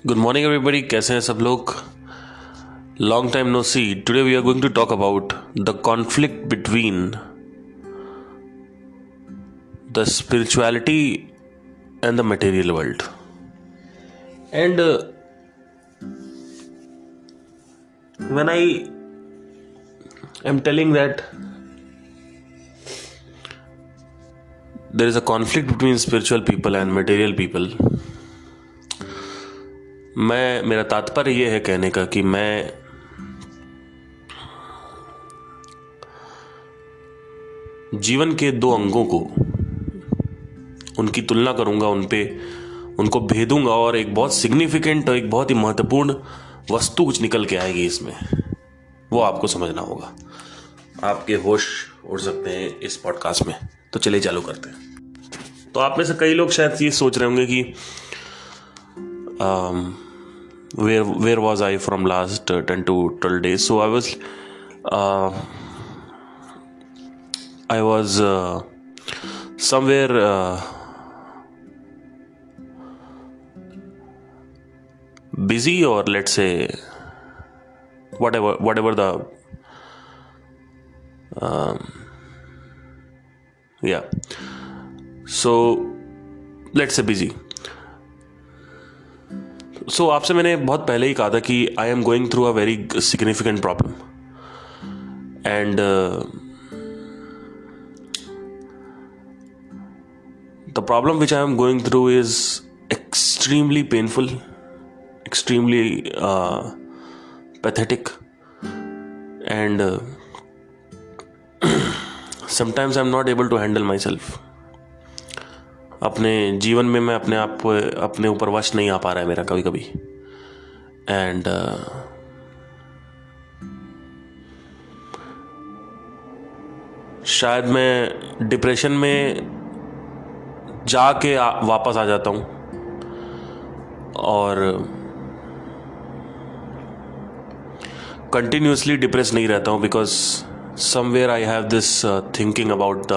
Good morning everybody, कैसे हैं सब लोग। Long time no see. Today we are going to talk about the conflict between the spirituality and the material world. And when I am telling that there is a conflict between spiritual people and material people, मेरा तात्पर्य यह है कहने का कि मैं जीवन के दो अंगों को उनकी तुलना करूंगा, उनको भेदूंगा और एक बहुत सिग्निफिकेंट और एक बहुत ही महत्वपूर्ण वस्तु कुछ निकल के आएगी इसमें। वो आपको समझना होगा। आपके होश उड़ सकते हैं इस पॉडकास्ट में। तो चलिए चालू करते हैं। तो आप में से कई लोग शायद ये सोच रहे होंगे कि where was I from last 10 to 12 days? So I was somewhere busy, or let's say whatever the so let's say busy. So आपसे मैंने बहुत पहले ही कहा था कि I am going through a very significant problem, and the problem which I am going through is extremely painful, extremely pathetic, and sometimes I'm not able to handle myself. अपने जीवन में मैं अपने आप को अपने ऊपर वश नहीं आ पा रहा है मेरा कभी कभी, एंड शायद मैं डिप्रेशन में जाके वापस आ जाता हूँ और कंटिन्यूसली डिप्रेस नहीं रहता हूँ, because somewhere I have this thinking about the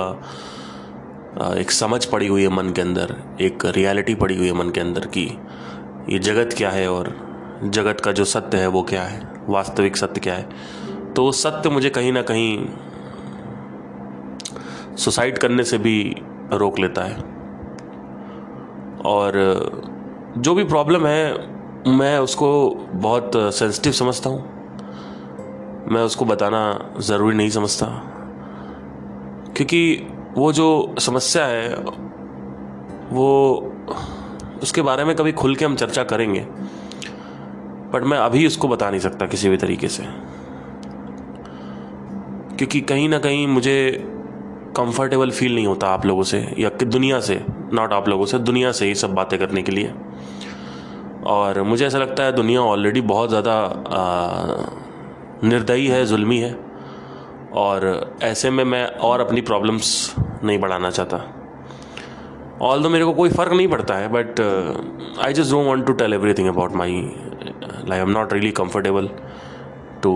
एक समझ पड़ी हुई है मन के अंदर, एक रियलिटी पड़ी हुई है मन के अंदर कि ये जगत क्या है और जगत का जो सत्य है वो क्या है, वास्तविक सत्य क्या है। तो सत्य मुझे कहीं ना कहीं सुसाइड करने से भी रोक लेता है। और जो भी प्रॉब्लम है मैं उसको बहुत सेंसिटिव समझता हूँ, मैं उसको बताना ज़रूरी नहीं समझता, क्योंकि वो जो समस्या है वो उसके बारे में कभी खुल के हम चर्चा करेंगे, बट मैं अभी उसको बता नहीं सकता किसी भी तरीके से, क्योंकि कहीं ना कहीं मुझे कंफर्टेबल फील नहीं होता आप लोगों से या कि दुनिया से, नॉट आप लोगों से, दुनिया से ये सब बातें करने के लिए। और मुझे ऐसा लगता है दुनिया ऑलरेडी बहुत ज़्यादा निर्दयी है, जुल्मी है, और ऐसे में मैं और अपनी प्रॉब्लम्स नहीं बढ़ाना चाहता। ऑल्दो मेरे को कोई फ़र्क नहीं पड़ता है, but I just don't want to tell everything about my life. I am not really comfortable to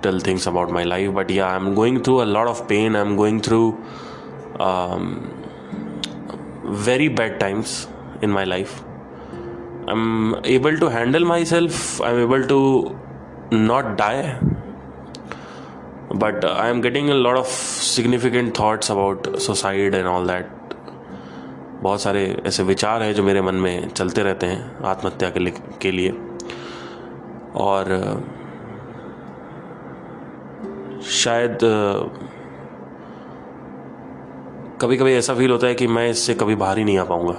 tell things about my life, but yeah I am going through a lot of pain, I am going through very bad times in my life. I'm able to handle myself, I'm able to not die, but I am getting a lot of significant thoughts about suicide and all that. बहुत सारे ऐसे विचार हैं जो मेरे मन में चलते रहते हैं आत्महत्या के लिए। और शायद कभी कभी ऐसा फील होता है कि मैं इससे कभी बाहर ही नहीं आ पाऊँगा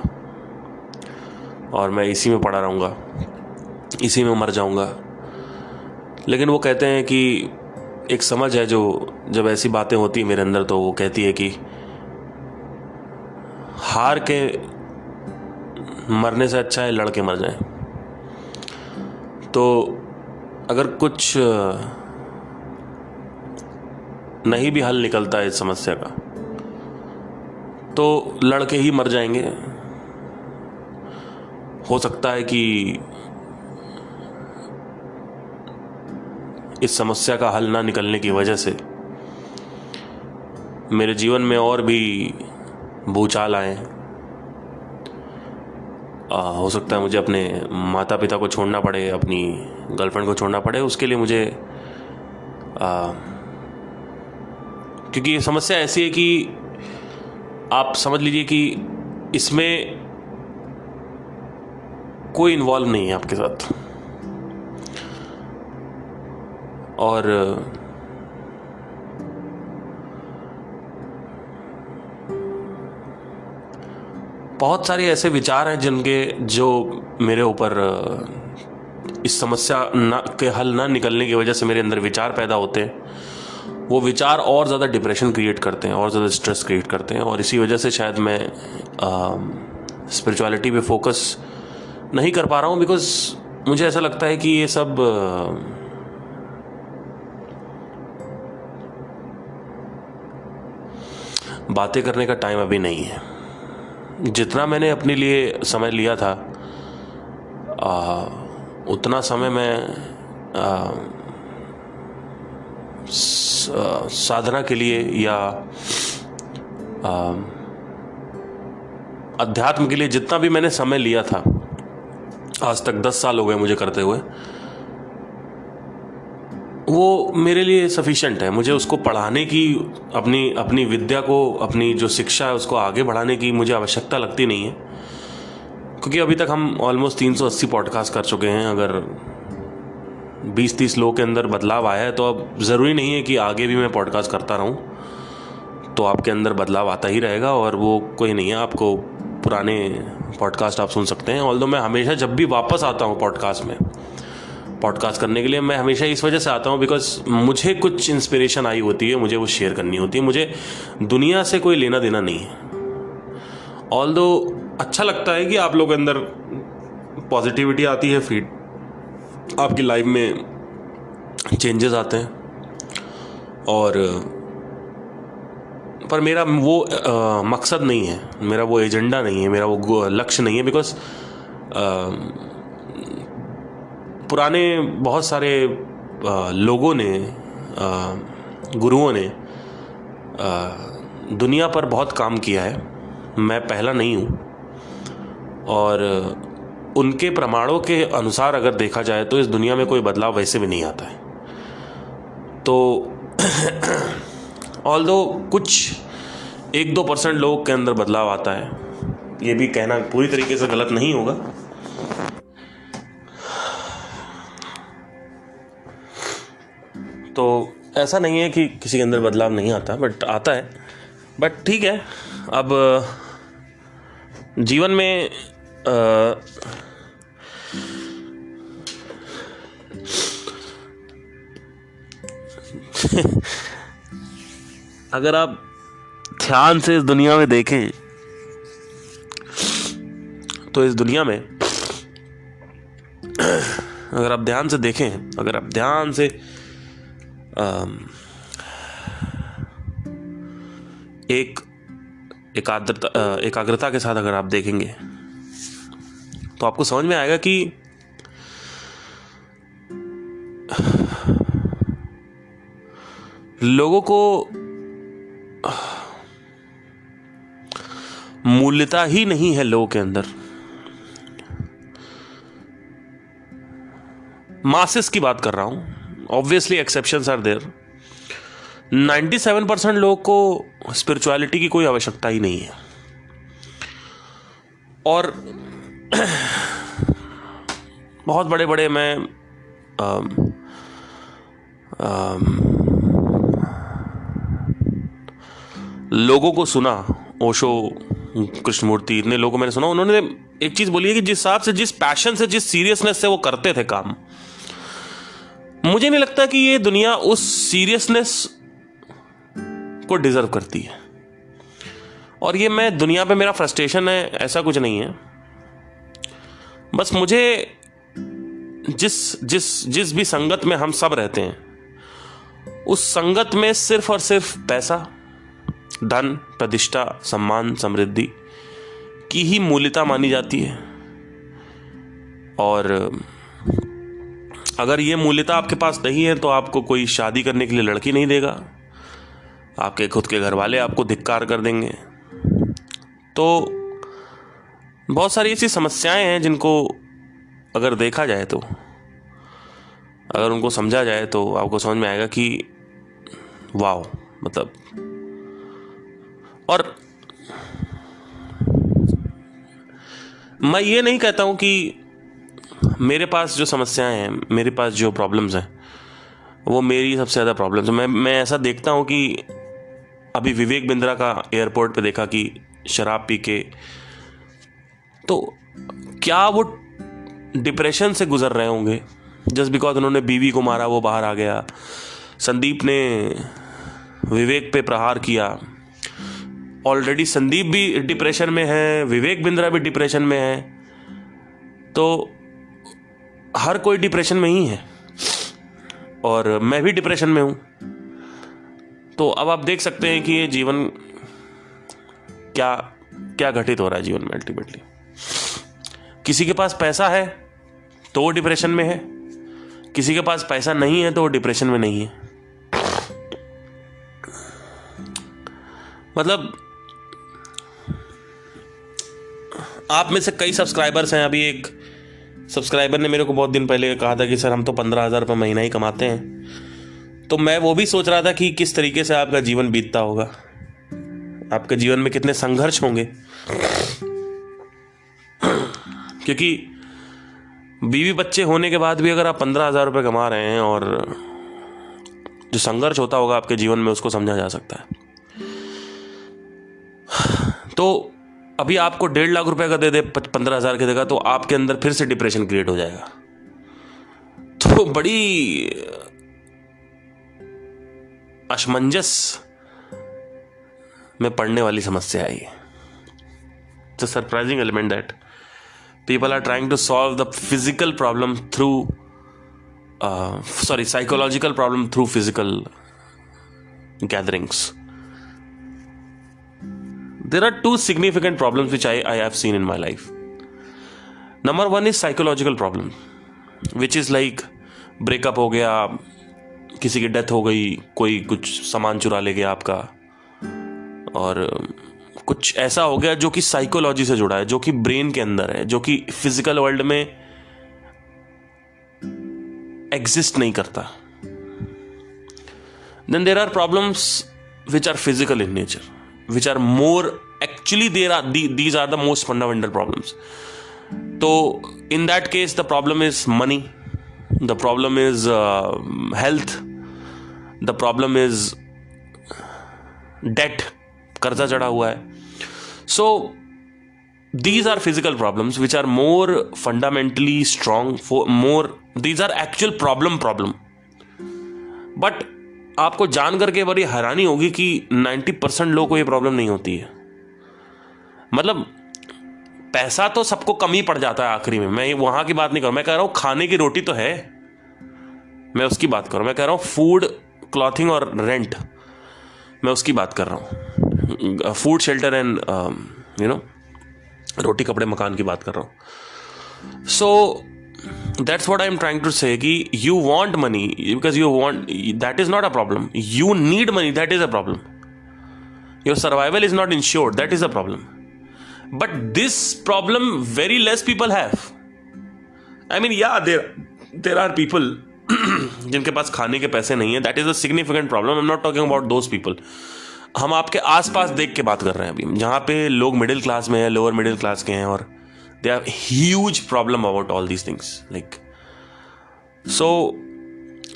और मैं इसी में पड़ा रहूँगा, इसी में मर जाऊँगा। लेकिन वो कहते हैं कि एक समझ है जो जब ऐसी बातें होती है मेरे अंदर, तो वो कहती है कि हार के मरने से अच्छा है लड़ के मर जाए। तो अगर कुछ नहीं भी हल निकलता है इस समस्या का, तो लड़के ही मर जाएंगे। हो सकता है कि इस समस्या का हल ना निकलने की वजह से मेरे जीवन में और भी भूचाल आए, हो सकता है मुझे अपने माता पिता को छोड़ना पड़े, अपनी गर्लफ्रेंड को छोड़ना पड़े, उसके लिए मुझे क्योंकि ये समस्या ऐसी है कि आप समझ लीजिए कि इसमें कोई इन्वॉल्व नहीं है आपके साथ, और बहुत सारे ऐसे विचार हैं जो मेरे ऊपर इस समस्या के हल ना निकलने की वजह से मेरे अंदर विचार पैदा होते हैं। वो विचार और ज़्यादा डिप्रेशन क्रिएट करते हैं, और ज़्यादा स्ट्रेस क्रिएट करते हैं, और इसी वजह से शायद मैं स्पिरिचुअलिटी पे फोकस नहीं कर पा रहा हूँ, बिकॉज मुझे ऐसा लगता है कि ये सब बातें करने का टाइम अभी नहीं है। जितना मैंने अपने लिए समय लिया था उतना समय मैं साधना के लिए या अध्यात्म के लिए जितना भी मैंने समय लिया था, आज तक 10 साल हो गए मुझे करते हुए, वो मेरे लिए सफिशिएंट है। मुझे उसको पढ़ाने की, अपनी विद्या को, अपनी जो शिक्षा है उसको आगे बढ़ाने की मुझे आवश्यकता लगती नहीं है, क्योंकि अभी तक हम ऑलमोस्ट 380 पॉडकास्ट कर चुके हैं। अगर 20-30 लोगों के अंदर बदलाव आया है तो अब ज़रूरी नहीं है कि आगे भी मैं पॉडकास्ट करता रहूं, तो आपके अंदर बदलाव आता ही रहेगा, और वो कोई नहीं है। आपको पुराने पॉडकास्ट आप सुन सकते हैं। ऑल्दो मैं हमेशा जब भी वापस आता हूँ पॉडकास्ट करने के लिए, मैं हमेशा इस वजह से आता हूँ बिकॉज मुझे कुछ इंस्पिरेशन आई होती है, मुझे वो शेयर करनी होती है। मुझे दुनिया से कोई लेना देना नहीं है। ऑल्दो अच्छा लगता है कि आप लोगों के अंदर पॉजिटिविटी आती है, फीड आपकी लाइफ में चेंजेस आते हैं, और पर मेरा वो मकसद नहीं है, मेरा वो एजेंडा नहीं है, मेरा वो लक्ष्य नहीं है, बिकॉज पुराने बहुत सारे लोगों ने, गुरुओं ने दुनिया पर बहुत काम किया है। मैं पहला नहीं हूँ, और उनके प्रमाणों के अनुसार अगर देखा जाए तो इस दुनिया में कोई बदलाव वैसे भी नहीं आता है। तो ऑल्दो कुछ 1-2% लोगों के अंदर बदलाव आता है, ये भी कहना पूरी तरीके से गलत नहीं होगा। तो ऐसा नहीं है कि किसी के अंदर बदलाव नहीं आता, बट आता है। बट ठीक है, अब जीवन में अगर आप ध्यान से इस दुनिया में देखें तो इस दुनिया में अगर आप ध्यान से देखें, अगर आप ध्यान से एकाग्रता के साथ अगर आप देखेंगे तो आपको समझ में आएगा कि लोगों को मूल्यता ही नहीं है लोगों के अंदर। मासेस की बात कर रहा हूं, ऑब्वियसली एक्सेप्शंस आर देयर। 97% लोगों को स्पिरिचुअलिटी की कोई आवश्यकता ही नहीं है, और बहुत बड़े बड़े मैं लोगों को सुना, ओशो, कृष्णमूर्ति, इतने लोगों को मैंने सुना, उन्होंने एक चीज बोली है कि जिस हिसाब से, जिस पैशन से, जिस सीरियसनेस से वो करते थे काम, मुझे नहीं लगता कि ये दुनिया उस सीरियसनेस को डिजर्व करती है। और ये मैं दुनिया पे मेरा फ्रस्ट्रेशन है ऐसा कुछ नहीं है, बस मुझे जिस भी संगत में हम सब रहते हैं, उस संगत में सिर्फ और सिर्फ पैसा, धन, प्रतिष्ठा, सम्मान, समृद्धि की ही मूल्यता मानी जाती है। और अगर ये मूल्यता आपके पास नहीं है तो आपको कोई शादी करने के लिए लड़की नहीं देगा, आपके खुद के घर वाले आपको धिक्कार कर देंगे। तो बहुत सारी ऐसी समस्याएं हैं जिनको अगर देखा जाए तो, अगर उनको समझा जाए तो आपको समझ में आएगा कि वाह, मतलब। और मैं ये नहीं कहता हूँ कि मेरे पास जो समस्याएं हैं, मेरे पास जो प्रॉब्लम्स हैं, वो मेरी सबसे ज़्यादा प्रॉब्लम्स हैं। मैं ऐसा देखता हूँ कि अभी विवेक बिंद्रा का एयरपोर्ट पे देखा कि शराब पी के, तो क्या वो डिप्रेशन से गुजर रहे होंगे जस्ट बिकॉज उन्होंने बीवी को मारा, वो बाहर आ गया। संदीप ने विवेक पे प्रहार किया, ऑलरेडी संदीप भी डिप्रेशन में है, विवेक बिंद्रा भी डिप्रेशन में है, तो हर कोई डिप्रेशन में ही है और मैं भी डिप्रेशन में हूं। तो अब आप देख सकते हैं कि ये जीवन क्या क्या घटित हो रहा है जीवन में अल्टीमेटली। किसी के पास पैसा है तो वो डिप्रेशन में है, किसी के पास पैसा नहीं है तो वो डिप्रेशन में नहीं है। मतलब आप में से कई सब्सक्राइबर्स हैं। अभी एक सब्सक्राइबर ने मेरे को बहुत दिन पहले कहा था कि सर हम तो 15,000 रुपये महीना ही कमाते हैं। तो मैं वो भी सोच रहा था कि किस तरीके से आपका जीवन बीतता होगा, आपके जीवन में कितने संघर्ष होंगे, क्योंकि बीवी बच्चे होने के बाद भी अगर आप 15,000 रुपये कमा रहे हैं और जो संघर्ष होता होगा आपके जीवन में, उसको समझा जा सकता है। तो अभी आपको 1.5 लाख रुपए का दे दे 15,000 के देगा तो आपके अंदर फिर से डिप्रेशन क्रिएट हो जाएगा। तो बड़ी असमंजस में पड़ने वाली समस्या है ये। It's a surprising element that people are trying to solve the physical problem through psychological problem through physical gatherings. There are two significant problems which I have seen in my life. Number one is psychological problem, which is like breakup हो गया, किसी की death हो गई, कोई कुछ सामान चुरा ले गया आपका, और कुछ ऐसा हो गया जो कि साइकोलॉजी से जुड़ा है, जो कि ब्रेन के अंदर है, जो कि फिजिकल वर्ल्ड में एग्जिस्ट नहीं करता। Then there are problems which are physical in nature, which are more actually these are the most fundamental problems. तो in that case the problem is money, the problem is health, the problem is debt, कर्जा चढ़ा हुआ है। So these are physical problems which are more fundamentally strong, these are actual problem. But आपको जान करके बड़ी हैरानी होगी कि 90% लोगों को ये प्रॉब्लम नहीं होती है। मतलब पैसा तो सबको कम ही पड़ जाता है आखिरी में। मैं वहां की बात नहीं कर रहा, मैं कह रहा हूं खाने की रोटी तो है, मैं उसकी बात कर रहा हूं। मैं कह रहा हूं फूड, क्लॉथिंग और रेंट, मैं उसकी बात कर रहा हूं। फूड, शेल्टर एंड रोटी, कपड़े, मकान की बात कर रहा हूं। So that's what I am trying to say कि you want money because you want, that is not a problem. You need money, that is a problem. Your survival is not insured, that is a problem. But this problem very less people have. I mean yeah there are people जिनके पास खाने के पैसे नहीं है, that is a significant problem. I am not talking about those people. हम आपके आसपास देख के बात कर रहे हैं अभी, जहां पे लोग मिडिल क्लास में हैं, लोअर मिडिल क्लास के हैं, और they have huge problem about all these things. Like so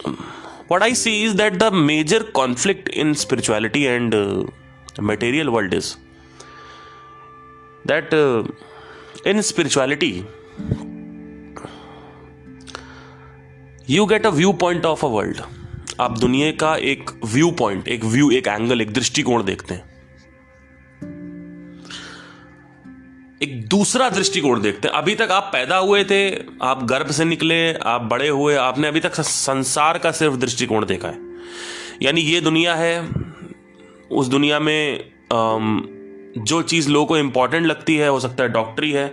what I see is that the major conflict in spirituality and material world is that in spirituality you get a viewpoint of a world. आप दुनिया का एक view point, एक angle, एक दृष्टिकोण देखते हैं, एक दूसरा दृष्टिकोण देखते हैं। अभी तक आप पैदा हुए थे, आप गर्भ से निकले, आप बड़े हुए, आपने अभी तक संसार का सिर्फ दृष्टिकोण देखा है। यानी ये दुनिया है, उस दुनिया में जो चीज़ लोगों को इंपॉर्टेंट लगती है, हो सकता है डॉक्टरी है,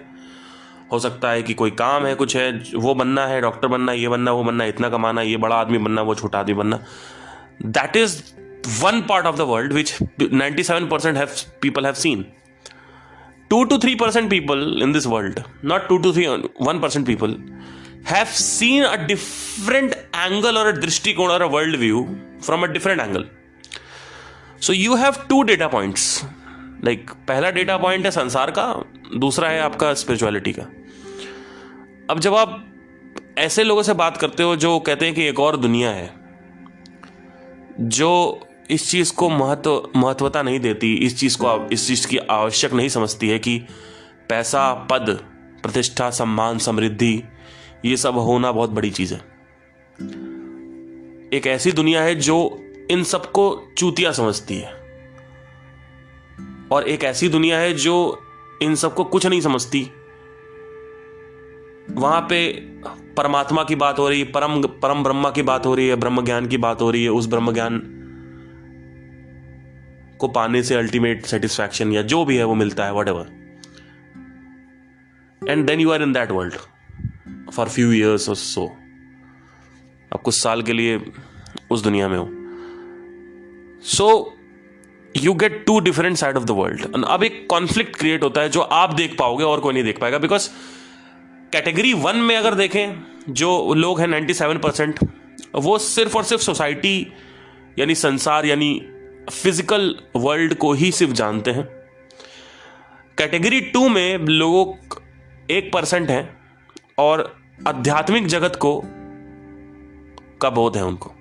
हो सकता है कि कोई काम है, कुछ है, वो बनना है, डॉक्टर बनना, ये बनना, वो बनना, इतना कमाना, ये बड़ा आदमी बनना, वो छोटा आदमी बनना। That is one part of the world which 97% people have seen. 2 to 3% people in this world, not 1% people, have seen a different angle or a drishtikon or a world view from a different angle. So you have 2 data points. Like पहला data point है संसार का, दूसरा है आपका spirituality का. अब जब आप ऐसे लोगों से बात करते हो जो कहते हैं कि एक और दुनिया है, जो इस चीज़ को महत्वता नहीं देती, इस चीज़ की आवश्यक नहीं समझती है कि पैसा, पद, प्रतिष्ठा, सम्मान, समृद्धि, ये सब होना बहुत बड़ी चीज़ है. एक ऐसी दुनिया है जो इन सबको चूतिया समझती है, और एक ऐसी दुनिया है जो इन सबको कुछ नहीं समझती. वहां पे परमात्मा की बात हो रही है, परम ब्रह्मा की बात हो रही है, ब्रह्म ज्ञान की बात हो रही है. उस ब्रह्म ज्ञान को पाने से अल्टीमेट सेटिस्फैक्शन या जो भी है वो मिलता है, whatever. And then you are in that world for few years और सो. आप कुछ साल के लिए उस दुनिया में हो. So you get 2 different side of the world. अब एक कॉन्फ्लिक्ट क्रिएट होता है जो आप देख पाओगे और कोई नहीं देख पाएगा. बिकॉज कैटेगरी 1 में अगर देखें, जो लोग हैं 97%, वो सिर्फ और सिर्फ सोसाइटी यानी संसार यानी फिजिकल वर्ल्ड को ही सिर्फ जानते हैं. कैटेगरी 2 में लोग 1% हैं और आध्यात्मिक जगत का बोध है उनको.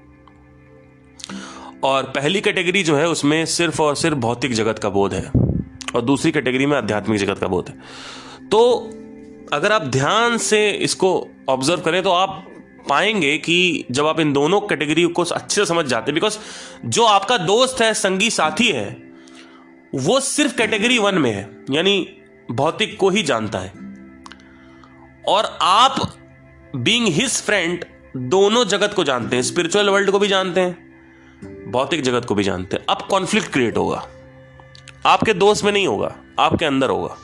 और पहली कैटेगरी जो है उसमें सिर्फ और सिर्फ भौतिक जगत का बोध है, और दूसरी कैटेगरी में आध्यात्मिक जगत का बोध है. तो अगर आप ध्यान से इसको ऑब्जर्व करें तो आप पाएंगे कि जब आप इन दोनों कैटेगरी को अच्छे से समझ जाते हैं, बिकॉज जो आपका दोस्त है, संगी साथी है, वो सिर्फ कैटेगरी 1 में है, यानी भौतिक को ही जानता है, और आप बीइंग हिज फ्रेंड दोनों जगत को जानते हैं, स्पिरिचुअल वर्ल्ड को भी जानते हैं, भौतिक जगत को भी जानते हैं. अब कॉन्फ्लिक्ट क्रिएट होगा. आपके दोस्त में नहीं होगा, आपके अंदर होगा.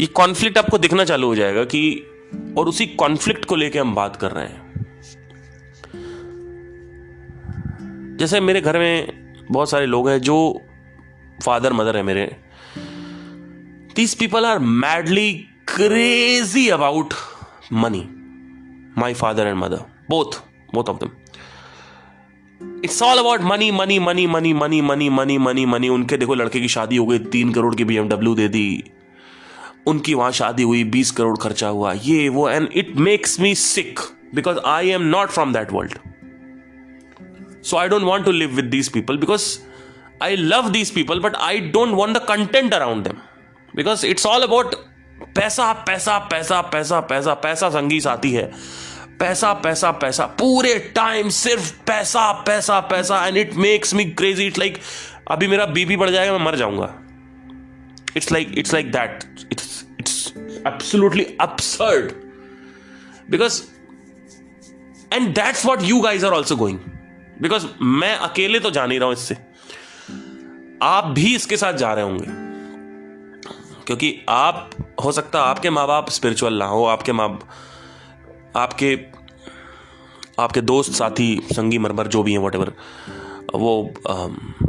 ये कॉन्फ्लिक्ट आपको दिखना चालू हो जाएगा कि, और उसी कॉन्फ्लिक्ट को लेके हम बात कर रहे हैं. जैसे मेरे घर में बहुत सारे लोग हैं जो फादर मदर है मेरे. These people are madly crazy about money. My father and mother, both of them. It's all about money money money money money money money money money. उनके देखो लड़के की शादी हो गई, 3 करोड़ की BMW दे दी. उनकी वहां शादी हुई, 20 करोड़ खर्चा हुआ, ये वो. And it makes me sick because I am not from that world. So I don't want to live with these people because I love these people, but I don't want the content around them because it's all about पैसा पैसा पैसा पैसा पैसा पैसा. संगी साथी है, पैसा पैसा पैसा, पूरे टाइम सिर्फ पैसा पैसा पैसा. And it makes me crazy. It's like अभी मेरा बीपी बढ़ जाएगा, मैं मर जाऊंगा. It's like that. It's absolutely absurd because and that's what you guys are also going. Because मैं अकेले तो जा नहीं रहा हूं इससे, आप भी इसके साथ जा रहे होंगे. क्योंकि आप, हो सकता है आपके माँ बाप स्पिरिचुअल ना हो, आपके दोस्त साथी संगी मरमर जो भी हैं व्हाटएवर, वो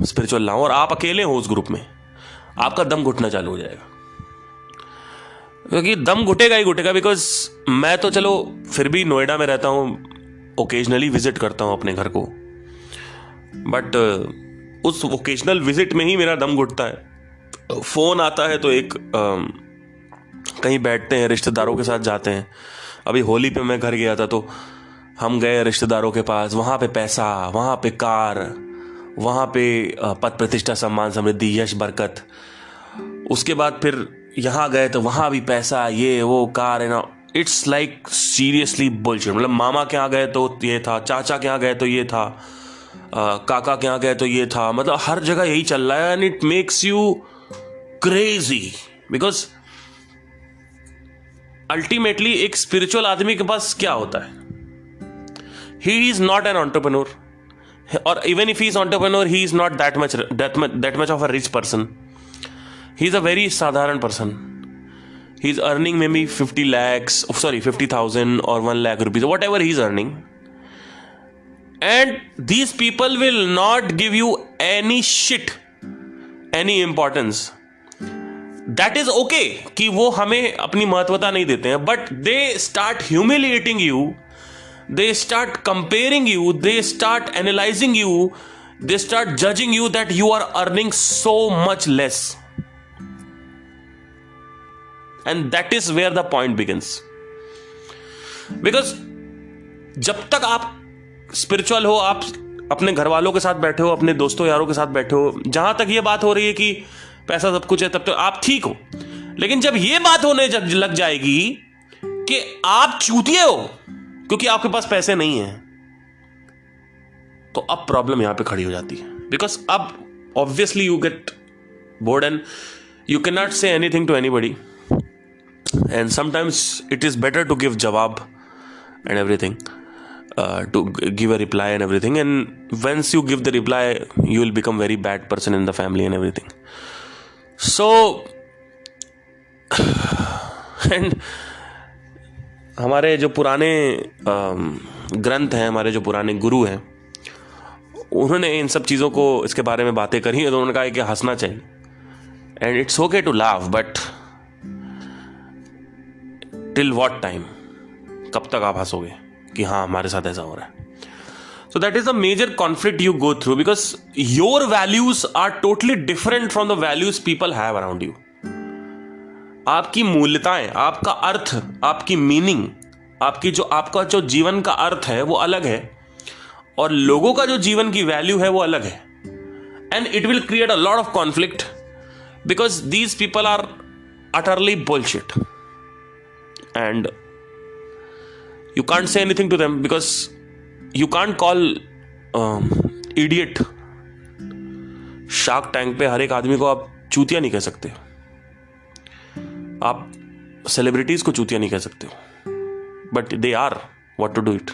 स्पिरिचुअल ना हो, और आप अकेले हो उस ग्रुप में, आपका दम घुटना चालू हो जाएगा. क्योंकि दम घुटेगा ही घुटेगा. बिकॉज मैं तो चलो फिर भी नोएडा में रहता हूँ, ओकेजनली विजिट करता हूँ अपने घर को, बट उस ओकेजनल विजिट में ही मेरा दम घुटता है. फोन आता है तो एक कहीं बैठते हैं, रिश्तेदारों के साथ जाते हैं. अभी होली पे मैं घर गया था तो हम गए रिश्तेदारों के पास. वहाँ पे पैसा, वहाँ पे कार, वहाँ पे पद प्रतिष्ठा, सम्मान, समृद्धि, यश, बरकत. उसके बाद फिर यहाँ गए तो वहाँ भी पैसा, ये वो, कार है ना. It's like seriously bullshit. मतलब मामा के यहाँ गए तो ये था, चाचा के यहाँ गए तो ये था, काका के यहाँ गए तो ये था. मतलब हर जगह यही चल रहा है. And it makes you crazy because ultimately एक स्पिरिचुअल आदमी के पास क्या होता है, he is not an entrepreneur, और even if he is entrepreneur, he is not that much of a rich person. He is a very साधारण person. He is earning maybe 50,000 or 1 lakh rupees, whatever he is earning. And these people will not give you any shit, any importance. That is okay कि वो हमें अपनी महत्वता नहीं देते हैं, but they start humiliating you, they start comparing you, they start analysing you, they start judging you that you are earning so much less, and that is where the point begins. Because जब तक आप spiritual हो, आप अपने घर वालों के साथ बैठे हो, अपने दोस्तों यारों के साथ बैठे हो, जहां तक ये बात हो रही है कि पैसा सब कुछ है, तब तक आप ठीक हो। लेकिन जब ये बात होने लग जाएगी कि आप चूतिए हो क्योंकि आपके पास पैसे नहीं है, तो अब प्रॉब्लम यहां पे खड़ी हो जाती है। बिकॉज अब obviously you get bored and you can not say anything to anybody, and sometimes it is better to give jawab and everything, to give a reply and everything, and once you give the reply you will become very bad person in the family and everything. So and हमारे जो पुराने ग्रंथ हैं, हमारे जो पुराने गुरु हैं, उन्होंने इन सब चीज़ों को, इसके बारे में बातें करी है, तो उन्होंने कहा कि हंसना चाहिए, and it's okay to laugh, but till what time, कब तक आप हंसोगे कि हाँ हमारे साथ ऐसा हो रहा है। So that is a major conflict you go through, because your values are totally different from the values people have around you. आपकी मूल्यताएं, आपका अर्थ, आपकी मीनिंग, आपका जो जीवन का अर्थ है वो अलग है, और लोगों का जो जीवन की वैल्यू है वो अलग है, and it will create a lot of conflict because these people are utterly bullshit, and you can't say anything to them because you can't call idiot. Shark tank पे हर एक आदमी को आप चूतिया नहीं कह सकते, आप सेलिब्रिटीज को चूतिया नहीं कह सकते हो, but they are what to do it.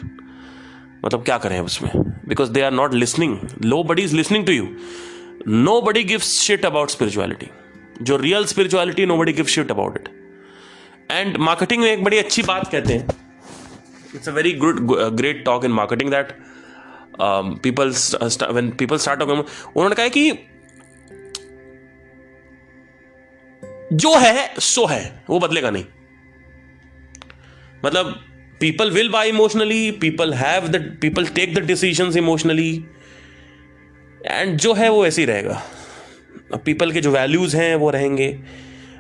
मतलब क्या करें उसमें, because they are not listening, nobody is listening to you, nobody gives shit about spirituality. जो real spirituality, nobody gives shit about it. And marketing में एक बड़ी अच्छी बात कहते हैं, it's a very great talk in marketing that when people start talking, उन्होंने कहा कि जो है सो है, वो बदलेगा नहीं। मतलब people will buy emotionally, people take the decisions emotionally, and जो है वो ऐसे ही रहेगा। people के जो values हैं वो रहेंगे।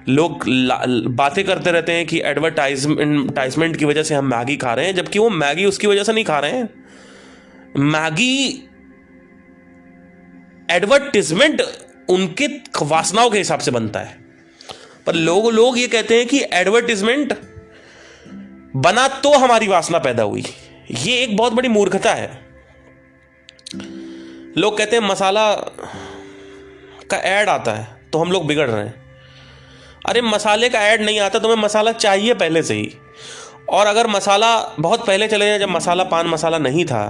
लोग बातें करते रहते हैं कि एडवर्टाइजमेंट की वजह से हम मैगी खा रहे हैं, जबकि वो मैगी उसकी वजह से नहीं खा रहे हैं। मैगी एडवर्टाइजमेंट उनके वासनाओं के हिसाब से बनता है, पर लोग ये कहते हैं कि एडवर्टाइजमेंट बना तो हमारी वासना पैदा हुई। ये एक बहुत बड़ी मूर्खता है। लोग कहते हैं मसाला का ऐड आता है तो हम लोग बिगड़ रहे हैं। अरे मसाले का ऐड नहीं आता, तुम्हें मसाला चाहिए पहले से ही, और अगर मसाला बहुत पहले चले जाए, जब मसाला पान मसाला नहीं था,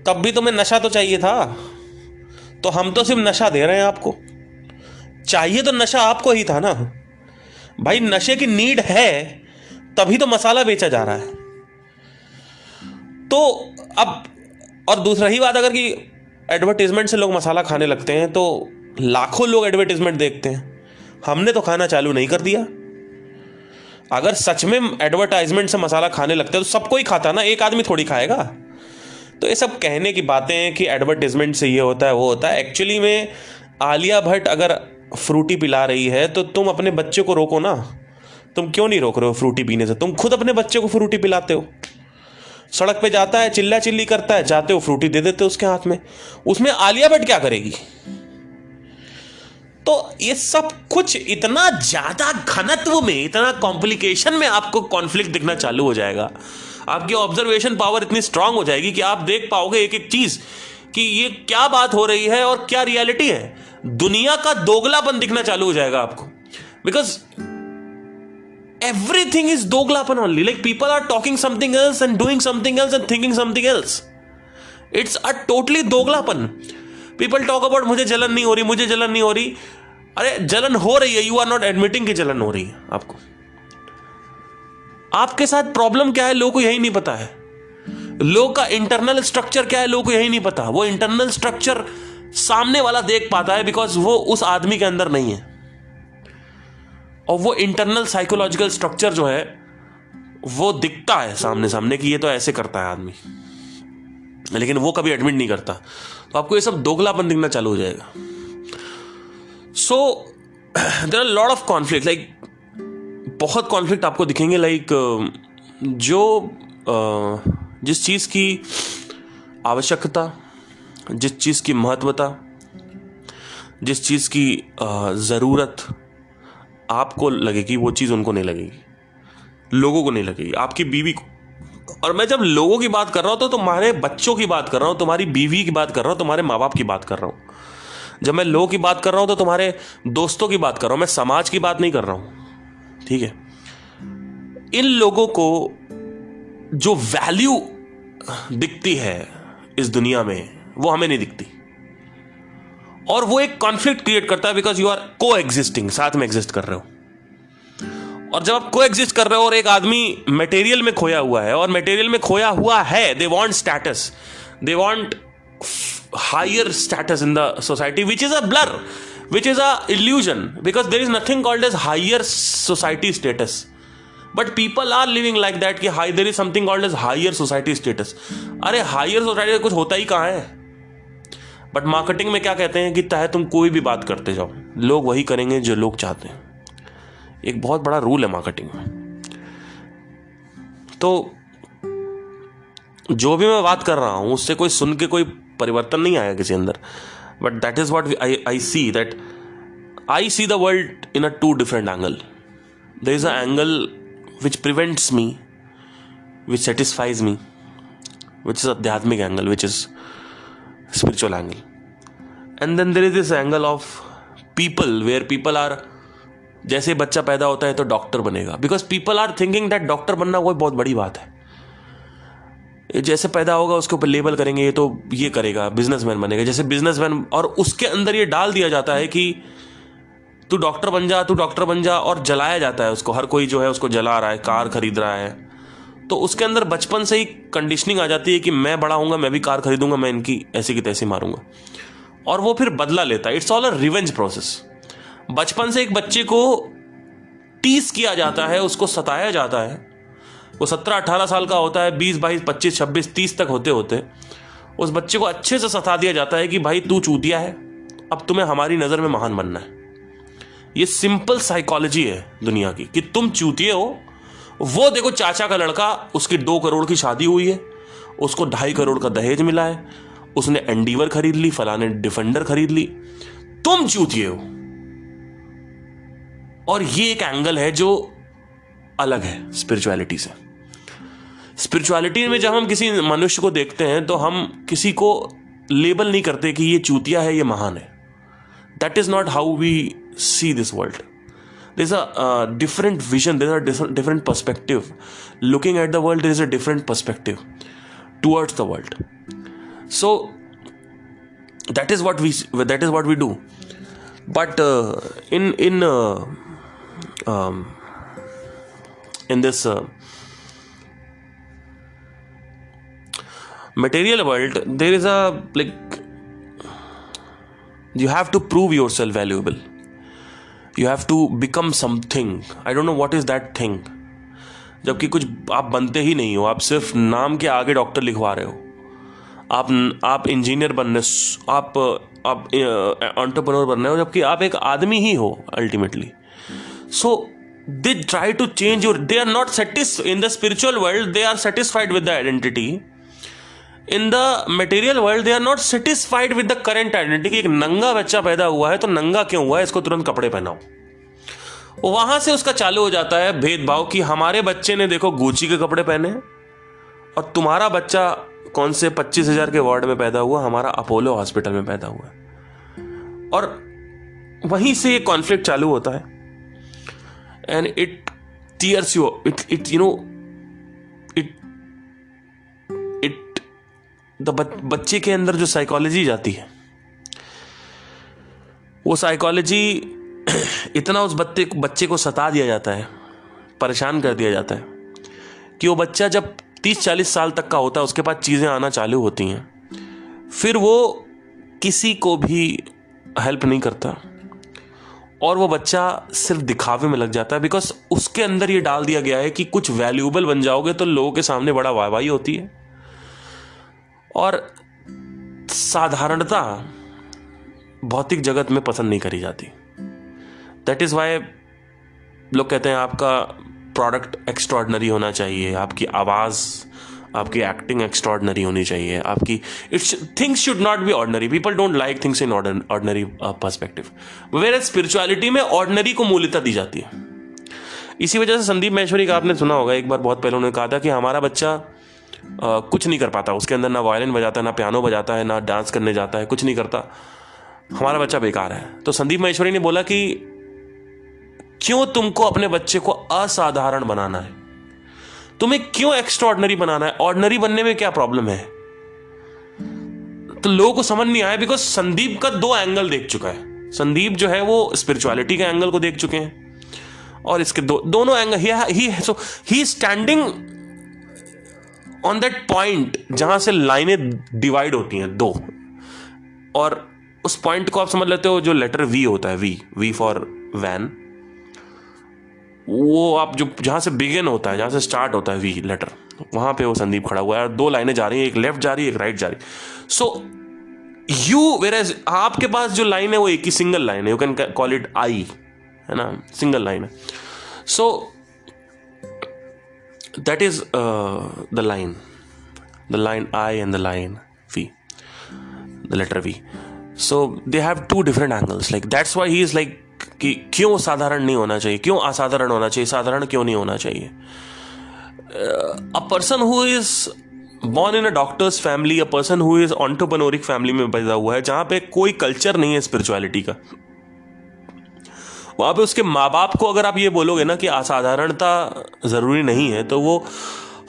तब भी तुम्हें नशा तो चाहिए था। तो हम तो सिर्फ नशा दे रहे हैं आपको, चाहिए तो नशा आपको ही था ना भाई। नशे की नीड है तभी तो मसाला बेचा जा रहा है। तो अब और दूसरा ही बात, अगर कि एडवर्टीजमेंट से लोग मसाला खाने लगते हैं तो लाखों लोग एडवर्टीजमेंट देखते हैं, हमने तो खाना चालू नहीं कर दिया। अगर सच में एडवर्टाइजमेंट से मसाला खाने लगता है तो सबको ही खाता ना, एक आदमी थोड़ी खाएगा। तो ये सब कहने की बातें हैं कि एडवर्टाइजमेंट से ये होता है वो होता है। एक्चुअली में आलिया भट्ट अगर फ्रूटी पिला रही है तो तुम अपने बच्चे को रोको ना। तुम क्यों नहीं रोक रहे हो फ्रूटी पीने से? तुम खुद अपने बच्चे को फ्रूटी पिलाते हो। सड़क पे जाता है, चिल्ला चिल्ली करता है, जाते हो फ्रूटी दे देते हो उसके हाथ में। उसमें आलिया भट्ट क्या करेगी? तो ये सब कुछ इतना ज्यादा घनत्व में, इतना कॉम्प्लिकेशन में आपको कॉन्फ्लिक्ट दिखना चालू हो जाएगा। आपकी ऑब्जर्वेशन पावर इतनी स्ट्रांग हो जाएगी कि आप देख पाओगे एक एक चीज कि ये क्या बात हो रही है और क्या रियलिटी है। दुनिया का दोगलापन दिखना चालू हो जाएगा आपको, because everything is दोगलापन only. Like people are talking something else and doing something else and thinking something else. It's a totally दोगलापन. People talk about मुझे जलन नहीं हो रही, मुझे जलन नहीं हो रही। अरे जलन हो रही है, you are not admitting कि जलन हो रही है आपको। आपके साथ प्रॉब्लम क्या है लोगों को यही नहीं पता है। लोग का इंटरनल स्ट्रक्चर क्या है लोगों को यही नहीं पता। वो इंटरनल स्ट्रक्चर सामने वाला देख पाता है बिकॉज वो उस आदमी के अंदर नहीं है। और वो इंटरनल साइकोलॉजिकल स्ट्रक्चर जो है वो दिखता है सामने सामने कि ये तो ऐसे करता है आदमी, लेकिन वो कभी एडमिट नहीं करता, तो आपको ये सब दोगलापन दिखना चालू हो जाएगा. So there are lot of conflict, like बहुत कॉन्फ्लिक्ट आपको दिखेंगे. लाइक जो जिस चीज़ की आवश्यकता, जिस चीज़ की महत्वता, जिस चीज़ की ज़रूरत आपको लगेगी वो चीज़ उनको नहीं लगेगी, लोगों को नहीं लगेगी, आपकी बीवी को. और मैं जब लोगों की बात कर रहा हूं तो तुम्हारे बच्चों की बात कर रहा हूं, तुम्हारी बीवी की बात कर रहा हूं, तुम्हारे माँ बाप की बात कर रहा हूं. जब मैं लोगों की बात कर रहा हूं तो तुम्हारे दोस्तों की बात कर रहा हूं, मैं समाज की बात नहीं कर रहा हूं. ठीक है, इन लोगों को जो वैल्यू दिखती है इस दुनिया में वो हमें नहीं दिखती, और वो एक कॉन्फ्लिक्ट क्रिएट करता है बिकॉज यू आर को एग्जिस्टिंग, साथ में एग्जिस्ट कर रहे हो. और जब आप को एग्जिस्ट कर रहे हो और एक आदमी मटेरियल में खोया हुआ है, और मटेरियल में खोया हुआ है, they want status, they want higher status in the society, which is a blur, which is a illusion, because there is nothing called as higher society status. But people are living like that कि हाई there is something called as higher society status. अरे higher society कुछ होता ही कहां है. But marketing में क्या कहते हैं कि चाहे तुम कोई भी बात करते जाओ, लोग वही करेंगे जो लोग चाहते हैं. एक बहुत बड़ा रूल है मार्केटिंग में. तो जो भी मैं बात कर रहा हूं उससे कोई सुन के कोई परिवर्तन नहीं आया किसी अंदर. But that is what I see, that I see the world in a two different angle. There is a angle which prevents me, which satisfies me, which is adhyatmic angle, which is spiritual angle. And then there is this angle of people, where people are, जैसे बच्चा पैदा होता है तो doctor बनेगा, because people are thinking that doctor बनना कोई बहुत बड़ी बात है. जैसे पैदा होगा उसके ऊपर लेबल करेंगे, ये तो ये करेगा, बिजनेसमैन बनेगा, जैसे बिजनेसमैन, और उसके अंदर ये डाल दिया जाता है कि तू डॉक्टर बन जा, तू डॉक्टर बन जा, और जलाया जाता है उसको. हर कोई जो है उसको जला रहा है, कार खरीद रहा है. तो उसके अंदर बचपन से ही कंडीशनिंग आ जाती है कि मैं बड़ा होऊंगा, मैं भी कार खरीदूंगा, मैं इनकी ऐसी की तैसी मारूंगा, और वो फिर बदला लेता है. It's all a revenge process. बचपन से एक बच्चे को टीज किया जाता है, उसको सताया जाता है. वो 17-18 साल का होता है, 20, 22, 25, 26, 30 तक होते होते उस बच्चे को अच्छे से सता दिया जाता है कि भाई तू चूतिया है, अब तुम्हें हमारी नज़र में महान बनना है. ये सिंपल साइकोलॉजी है दुनिया की कि तुम चूतिए हो. वो देखो चाचा का लड़का, उसकी 2 करोड़ की शादी हुई है, उसको 2.5 करोड़ का दहेज मिला है, उसने एंडीवर खरीद ली, फलाने डिफेंडर खरीद ली, तुम चूतिए हो. और ये एक एंगल है जो अलग है स्पिरिचुअलिटी से. स्पिरिचुअलिटी में जब हम किसी मनुष्य को देखते हैं तो हम किसी को लेबल नहीं करते कि ये चूतिया है, ये महान है. That is not how we see this world. There's a different vision, there's a different perspective. Looking at the world, there is a different perspective towards the world. So that is what we do. But in this material world, there is a, like, you have to prove yourself valuable. You have to become something. I don't know what is that thing. जबकि कुछ आप बनते ही नहीं हो, आप सिर्फ नाम के आगे डॉक्टर लिखवा रहे हो. आप इंजीनियर बनने, आप एंटरप्रेन्योर बन रहे हो, जबकि आप एक आदमी ही हो ultimately. So they try to change your, they are not satisfied in the spiritual world, they are satisfied with the identity. In the material world they are not satisfied with the current identity. एक नंगा बच्चा पैदा हुआ है तो नंगा क्यों हुआ है, इसको तुरंत कपड़े पहनाओ. वहां से उसका चालू हो जाता है भेदभाव कि हमारे बच्चे ने देखो गुची के कपड़े पहने और तुम्हारा बच्चा कौन से 25,000 के वार्ड में पैदा हुआ, हमारा अपोलो हॉस्पिटल में पैदा हुआ. और वहीं से ये कॉन्फ्लिक्ट चालू होता है. And it tears you, it you know, बच्चे के अंदर जो साइकोलॉजी जाती है, वो साइकोलॉजी इतना उस बच्चे को सता दिया जाता है, परेशान कर दिया जाता है कि वो बच्चा जब 30-40 साल तक का होता है उसके बाद चीज़ें आना चालू होती हैं. फिर वो किसी को भी हेल्प नहीं करता और वो बच्चा सिर्फ दिखावे में लग जाता है, बिकॉज उसके अंदर ये डाल दिया गया है कि कुछ वैल्यूएबल बन जाओगे तो लोगों के सामने बड़ा वाहवाही होती है। और साधारणता भौतिक जगत में पसंद नहीं करी जाती। दैट इज वाई लोग कहते हैं आपका प्रोडक्ट एक्स्ट्रॉर्डनरी होना चाहिए, आपकी आवाज़, आपकी एक्टिंग एक्स्ट्रॉर्डनरी होनी चाहिए, आपकी things should not be ordinary. People don't like things in ordinary perspective, where spirituality में ऑर्डनरी को मूल्यता दी जाती है। इसी वजह से संदीप माहेश्वरी का आपने सुना होगा, एक बार बहुत पहले उन्होंने कहा था कि हमारा बच्चा कुछ नहीं कर पाता, उसके अंदर ना वायलिन बजाता है, ना पियानो बजाता है, ना डांस करने जाता है, कुछ नहीं करता, हमारा बच्चा बेकार है। तो संदीप माहेश्वरी ने बोला कि क्यों तुमको अपने बच्चे को असाधारण बनाना है, तुम्हें क्यों एक्स्ट्राऑर्डिनरी बनाना है, ऑर्डिनरी बनने में क्या प्रॉब्लम है। तो लोगों को समझ नहीं आया, बिकॉज संदीप का दो एंगल देख चुका है। संदीप जो है वो स्पिरिचुअलिटी के एंगल को देख चुके हैं, और इसके दोनों angle he standing on that point जहां से लाइनें डिवाइड होती हैं दो, और उस पॉइंट को आप समझ लेते हो, जो लेटर वी होता है, वी फॉर वैन, वो आप जो जहां से बिगिन होता है, जहां से स्टार्ट होता है वी लेटर, वहां पे वो संदीप खड़ा हुआ है। दो लाइनें जा रही हैं, एक लेफ्ट जा रही है, एक राइट जा रही है। सो यू वेयर आपके पास जो लाइन है वो एक ही सिंगल लाइन है, you can call it I, है ना, सिंगल लाइन है। So that is the line I and the line V, the letter V. So they have two different angles, like that's why he is like कि क्यों साधारण नहीं होना चाहिए, क्यों असाधारण होना चाहिए, साधारण क्यों नहीं होना चाहिए। A person who is born in a doctor's family, a person who is entrepreneuric family में पैदा हुआ है, जहां पे कोई कल्चर नहीं है स्पिरिचुअलिटी का, वहां पे उसके माँ बाप को अगर आप ये बोलोगे ना कि असाधारणता जरूरी नहीं है, तो वो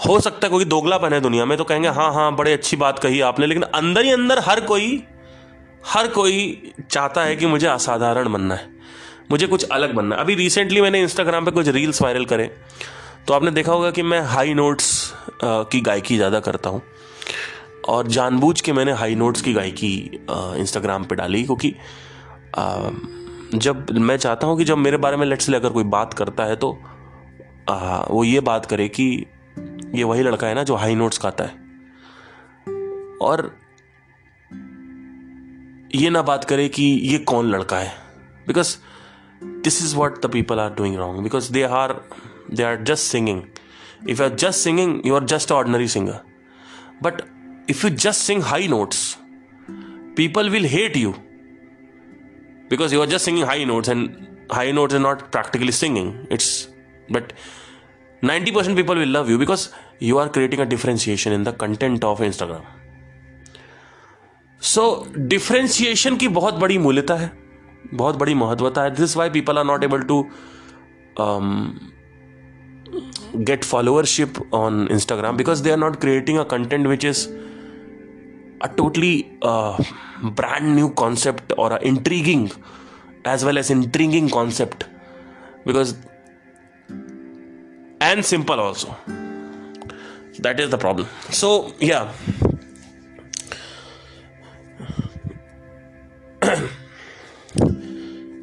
हो सकता है क्योंकि दोगलापन है दुनिया में, तो कहेंगे हाँ हाँ बड़े अच्छी बात कही आपने, लेकिन अंदर ही अंदर हर कोई चाहता है कि मुझे असाधारण बनना है, मुझे कुछ अलग बनना है। अभी रिसेंटली मैंने इंस्टाग्राम पे कुछ रील्स वायरल करे, तो आपने देखा होगा कि मैं हाई नोट्स की गायकी ज़्यादा करता हूँ, और जानबूझ के मैंने हाई नोट्स की गायकी इंस्टाग्राम पे डाली, क्योंकि जब मैं चाहता हूँ कि जब मेरे बारे में लेट्स से अगर कोई बात करता है तो वो ये बात करे कि ये वही लड़का है ना जो हाई नोट्स गाता है, और ये ना बात करे कि ये कौन लड़का है, because this is what the people are doing wrong, because they are just singing. If you are just singing, you are just an ordinary singer. But if you just sing high notes, people will hate you, because you are just singing high notes, and high notes are not practically singing. But 90% people will love you because you are creating a differentiation in the content of Instagram. So differentiation की बहुत बड़ी मूल्यता है, बहुत बड़ी महत्वता है. This is why people are not able to get followership on Instagram, because they are not creating a content which is a totally brand new concept or a intriguing as well as intriguing concept, because and simple also. That is the problem. So yeah,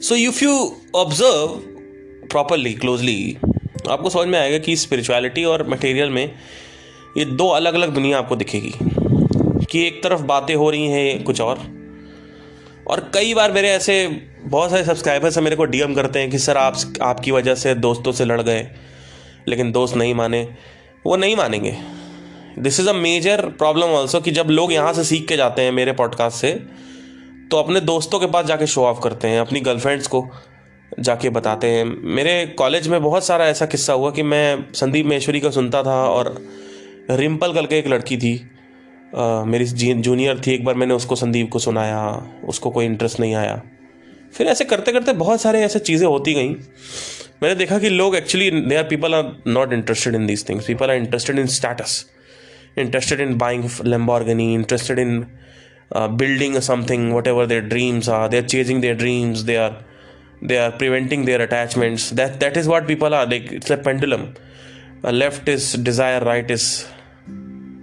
so if you observe properly, closely, आपको समझ में आएगा कि spirituality और material में ये दो अलग अलग दुनिया आपको दिखेगी, कि एक तरफ बातें हो रही हैं कुछ और कई बार मेरे ऐसे बहुत सारे सब्सक्राइबर्स मेरे को डीएम करते हैं कि सर आपकी वजह से दोस्तों से लड़ गए, लेकिन दोस्त नहीं माने. वो नहीं मानेंगे. This is a major problem also, कि जब लोग यहाँ से सीख के जाते हैं मेरे पॉडकास्ट से, तो अपने दोस्तों के पास जाके शो ऑफ करते हैं, अपनी गर्लफ्रेंड्स को जाके बताते हैं. मेरे कॉलेज में बहुत सारा ऐसा किस्सा हुआ कि मैं संदीप माहेश्वरी का सुनता था, और रिम्पल करके एक लड़की थी, मेरी जूनियर थी. एक बार मैंने उसको संदीप को सुनाया, उसको कोई इंटरेस्ट नहीं आया. फिर ऐसे करते करते बहुत सारे ऐसे चीज़ें होती गई. मैंने देखा कि लोग actually there people are not interested in these things. People are interested in status, interested in buying Lamborghini, interested in building something, whatever their dreams are. They are chasing their dreams. They are preventing their attachments. That is what people are like. It's a pendulum. Left is desire, right is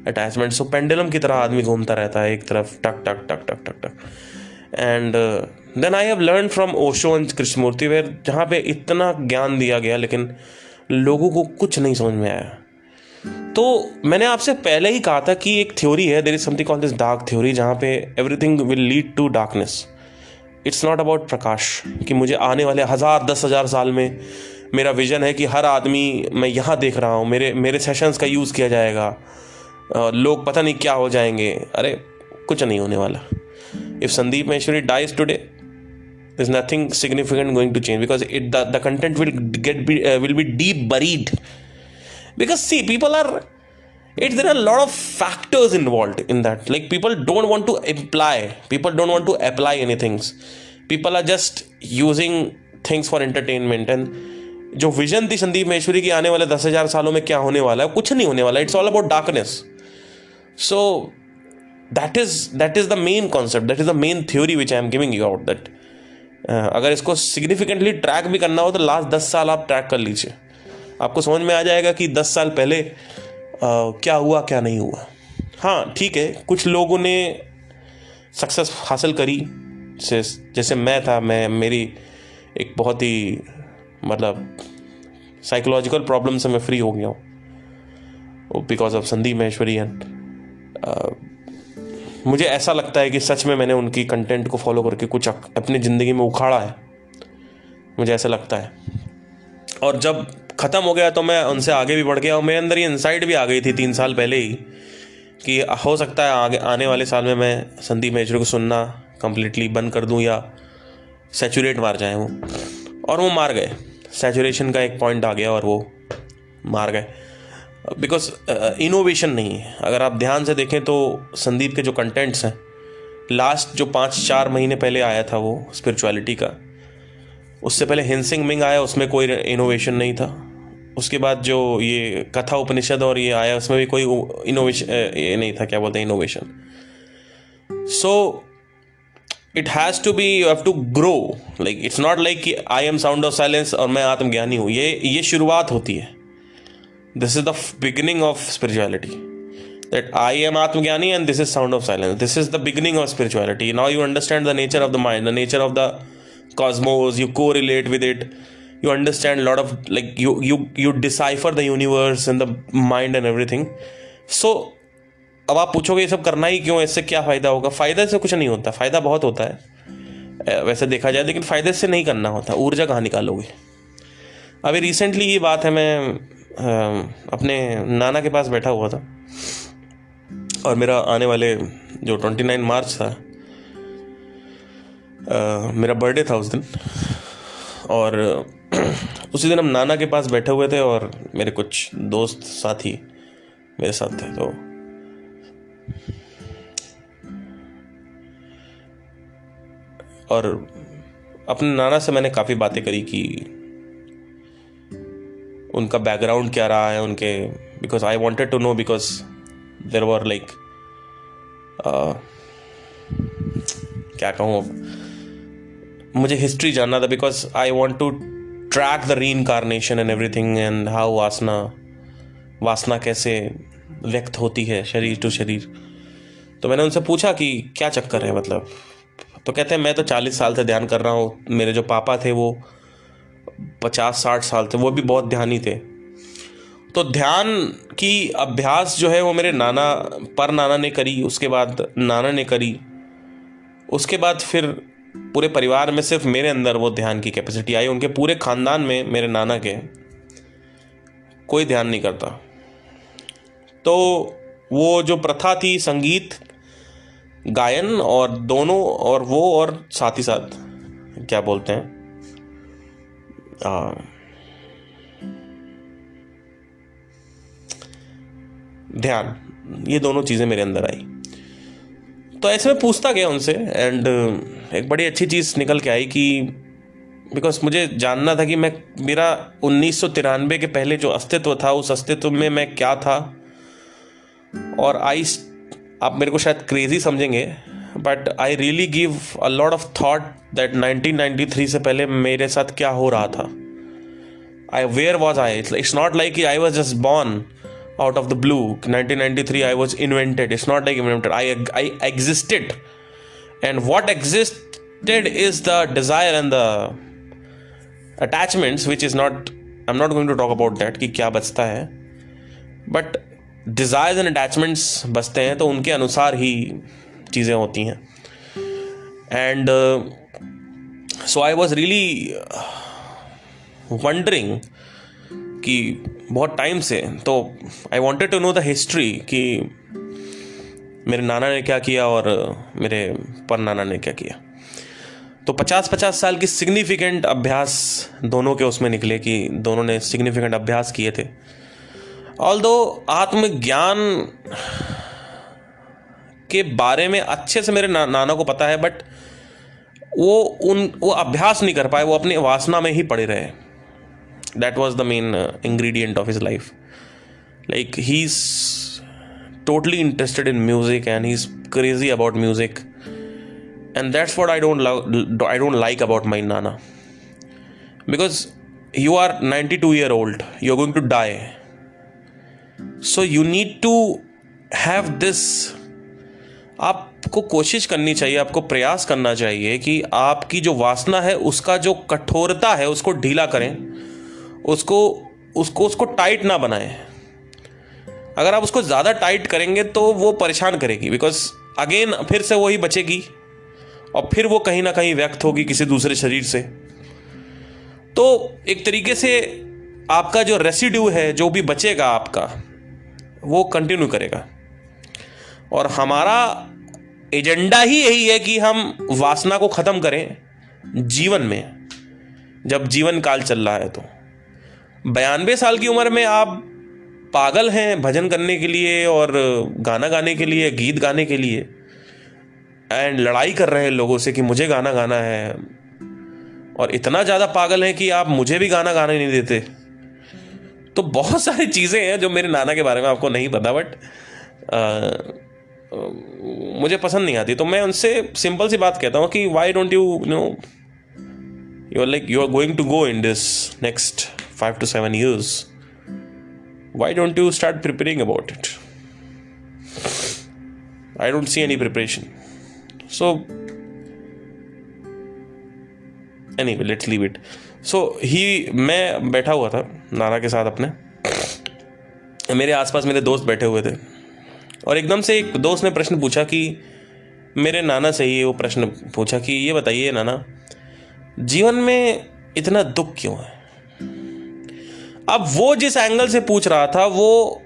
attachment. So pendulum की तरह आदमी घूमता रहता है, एक तरफ टक टक टक टक टक टक. And then I have learn from Osho and Krishnamurti, where जहाँ पे इतना ज्ञान दिया गया लेकिन लोगों को कुछ नहीं समझ में आया। तो मैंने आपसे पहले ही कहा था कि एक थ्योरी है, there is something called this dark theory, जहाँ पे everything will lead to darkness. It's not about prakash, कि मुझे आने वाले 1000-10,000 साल में मेरा विजन है कि हर आदमी मैं यहाँ देख रहा हूँ, मेरे सेशंस का यूज़ किया जाएगा, लोग पता नहीं क्या हो जाएंगे। अरे कुछ नहीं होने वाला। If Sandeep Maheshwari dies today, there is nothing significant going to change, because the content will be deep buried. Because see, there are a lot of factors involved in that. Like people don't want to apply anything. People are just using things for entertainment. And जो vision थी संदीप माहेश्वरी की आने वाले 10,000 सालों में क्या होने वाला है, कुछ नहीं होने वाला. It's all about darkness. So that is the main concept. That is the main theory which I am giving you out. That अगर इसको significantly ट्रैक भी करना हो तो लास्ट 10 साल आप ट्रैक कर लीजिए, आपको समझ में आ जाएगा कि 10 साल पहले क्या हुआ क्या नहीं हुआ. हाँ ठीक है, कुछ लोगों ने सक्सेस हासिल करी, जैसे मैं था, मेरी एक बहुत ही मतलब साइकोलॉजिकल प्रॉब्लम से मैं फ्री हो गया हूँ because of Sandeep Maheshwari. And मुझे ऐसा लगता है कि सच में मैंने उनकी कंटेंट को फॉलो करके कुछ अपनी ज़िंदगी में उखाड़ा है, मुझे ऐसा लगता है. और जब ख़त्म हो गया तो मैं उनसे आगे भी बढ़ गया, और मेरे अंदर ये इंसाइट भी आ गई थी 3 साल पहले ही कि हो सकता है आगे आने वाले साल में मैं संदीप माहेश्वरी को सुनना कंप्लीटली बंद कर दूं या सैचुरेट मार जाए वो. और वो मार गए, सैचुरेशन का एक पॉइंट आ गया और वो मार गए. बिकॉज इनोवेशन नहीं है. अगर आप ध्यान से देखें तो संदीप के जो कंटेंट्स हैं, लास्ट जो 5-4 महीने पहले आया था वो स्पिरिचुअलिटी का, उससे पहले हिंसिंग मिंग आया, उसमें कोई इनोवेशन नहीं था. उसके बाद जो ये कथा उपनिषद और ये आया, उसमें भी कोई इनोवेशन ये नहीं था, क्या बोलते हैं, innovation. So it has to be, you have to grow. Like it's not like कि I am sound of silence और मैं आत्मज्ञानी हूँ. ये शुरुआत होती है. This is the beginning of spirituality, that I am आत्मज्ञानी and this is sound of silence. This is the beginning of spirituality. Now you understand the nature of the mind, the nature of the cosmos, you correlate with it, you understand a lot of, like you decipher the universe and the mind and everything. So अब आप पूछोगे ये सब करना ही क्यों, इससे क्या फ़ायदा होगा? फ़ायदा से कुछ नहीं होता, फ़ायदा बहुत होता है वैसे देखा जाए, लेकिन फ़ायदे से नहीं करना होता. ऊर्जा कहाँ निकालोगे? अभी रिसेंटली ये बात है, मैं अपने नाना के पास बैठा हुआ था और मेरा आने वाले जो 29 मार्च था, मेरा बर्थडे था उस दिन. और उसी दिन हम नाना के पास बैठे हुए थे और मेरे कुछ दोस्त साथी मेरे साथ थे. तो और अपने नाना से मैंने काफ़ी बातें करी कि उनका बैकग्राउंड क्या रहा है उनके, because I wanted to know, because there were like क्या कहूँ, मुझे हिस्ट्री जानना था. Because I want to track the reincarnation and everything and how वासना कैसे व्यक्त होती है शरीर टू शरीर. तो मैंने उनसे पूछा कि क्या चक्कर है मतलब. तो कहते हैं मैं तो 40 साल से ध्यान कर रहा हूँ, मेरे जो पापा थे वो 50-60 साल थे, वो भी बहुत ध्यानी थे. तो ध्यान की अभ्यास जो है वो मेरे नाना ने करी, उसके बाद नाना ने करी, उसके बाद फिर पूरे परिवार में सिर्फ मेरे अंदर वो ध्यान की कैपेसिटी आई. उनके पूरे ख़ानदान में मेरे नाना के कोई ध्यान नहीं करता. तो वो जो प्रथा थी संगीत गायन और दोनों, और वो और साथ ही साथ क्या बोलते हैं ध्यान, ये दोनों चीज़ें मेरे अंदर आई. तो ऐसे में पूछता गया उनसे एंड एक बड़ी अच्छी चीज़ निकल के आई कि बिकॉज मुझे जानना था कि मेरा 1993 के पहले जो अस्तित्व था, उस अस्तित्व में मैं क्या था. और आप मेरे को शायद क्रेजी समझेंगे, but I really give a lot of thought that 1993 से पहले मेरे साथ क्या हो रहा था. Where was I. It's not like I was just born out of the blue. 1993 I was invented. It's not like invented. I existed, and what exists affected is the desire and the attachments, which is not, I'm not going to talk about that कि क्या बचता है, but desires and attachments बचते हैं, तो उनके अनुसार ही चीज़ें होती हैं. And so I was really wondering कि बहुत टाइम से, तो I wanted to know the history कि मेरे नाना ने क्या किया और मेरे परनाना ने क्या किया. तो 50-50 साल की सिग्निफिकेंट अभ्यास दोनों के उसमें निकले कि दोनों ने सिग्निफिकेंट अभ्यास किए थे. ऑल्दो आत्मज्ञान के बारे में अच्छे से मेरे नाना को पता है, बट वो अभ्यास नहीं कर पाए, वो अपनी वासना में ही पड़े रहे. That was the main ingredient of his life. Like, he's totally interested in music and he's crazy about music, and that's what I don't like about my nana, because you are 92-year-old, you're going to die, so you need to have this. आपको कोशिश करनी चाहिए, आपको प्रयास करना चाहिए कि आपकी जो वासना है उसका जो कठोरता है उसको ढीला करें, उसको टाइट ना बनाएं. अगर आप उसको ज़्यादा टाइट करेंगे तो वो परेशान करेगी, बिकॉज अगेन फिर से वही बचेगी और फिर वो कहीं ना कहीं व्यक्त होगी किसी दूसरे शरीर से. तो एक तरीके से आपका जो रेसिड्यू है, जो भी बचेगा आपका, वो कंटिन्यू करेगा. और हमारा एजेंडा ही यही है कि हम वासना को ख़त्म करें जीवन में, जब जीवन काल चल रहा है. तो 92 साल की उम्र में आप पागल हैं भजन करने के लिए और गाना गाने के लिए, गीत गाने के लिए, एंड लड़ाई कर रहे हैं लोगों से कि मुझे गाना गाना है, और इतना ज़्यादा पागल हैं कि आप मुझे भी गाना गाने नहीं देते. तो बहुत सारी चीज़ें हैं जो मेरे नाना के बारे में आपको नहीं पता, बट मुझे पसंद नहीं आती. तो मैं उनसे सिंपल सी बात कहता हूँ कि why don't you are going to go in this next 5 to 7 years, why don't you start preparing about it? I don't see any preparation. So anyway, let's leave it. So मैं बैठा हुआ था नाना के साथ अपने, मेरे आसपास मेरे दोस्त बैठे हुए थे, और एकदम से एक दोस्त ने प्रश्न पूछा कि मेरे नाना से ही वो प्रश्न पूछा कि ये बताइए नाना, जीवन में इतना दुख क्यों है? अब वो जिस एंगल से पूछ रहा था, वो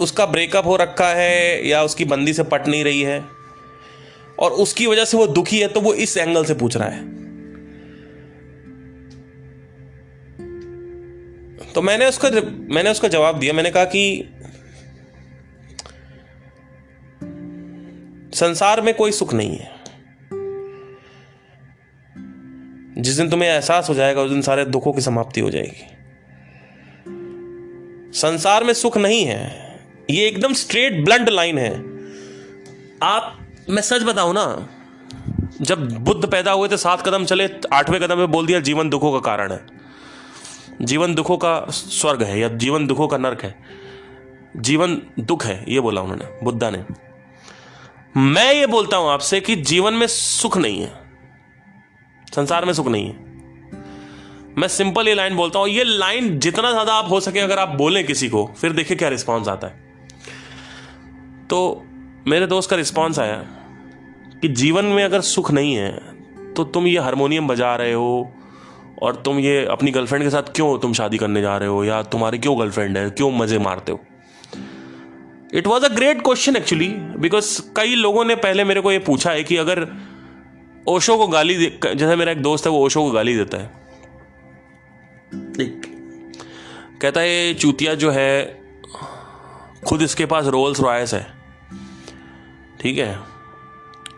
उसका ब्रेकअप हो रखा है या उसकी बंदी से पट नहीं रही है और उसकी वजह से वो दुखी है, तो वो इस एंगल से पूछ रहा है. तो मैंने उसका जवाब दिया. मैंने कहा कि संसार में कोई सुख नहीं है. जिस दिन तुम्हें एहसास हो जाएगा उस दिन सारे दुखों की समाप्ति हो जाएगी. संसार में सुख नहीं है. ये एकदम स्ट्रेट ब्लंट लाइन है. मैं सच बताऊं ना, जब बुद्ध पैदा हुए थे 7 कदम चले, 8वें कदम में बोल दिया जीवन दुखों का कारण है, जीवन दुखों का स्वर्ग है या जीवन दुखों का नरक है, जीवन दुख है, ये बोला उन्होंने, बुद्धा ने. मैं ये बोलता हूं आपसे कि जीवन में सुख नहीं है, संसार में सुख नहीं है. मैं सिंपल ये लाइन बोलता हूं. ये लाइन जितना ज्यादा आप हो सके अगर आप बोलें किसी को, फिर देखिए क्या रिस्पॉन्स आता है. तो मेरे दोस्त का रिस्पॉन्स आया कि जीवन में अगर सुख नहीं है तो तुम ये हारमोनियम बजा रहे हो, और तुम ये अपनी गर्लफ्रेंड के साथ क्यों तुम शादी करने जा रहे हो, या तुम्हारी क्यों गर्लफ्रेंड है, क्यों मजे मारते हो. It was a great question actually, because कई लोगों ने पहले मेरे को ये पूछा है कि अगर ओशो को गाली, जैसे मेरा एक दोस्त है वो ओशो को गाली देता है, कहता है ये चूतिया जो है, खुद इसके पास रोल्स रॉयस है, ठीक है,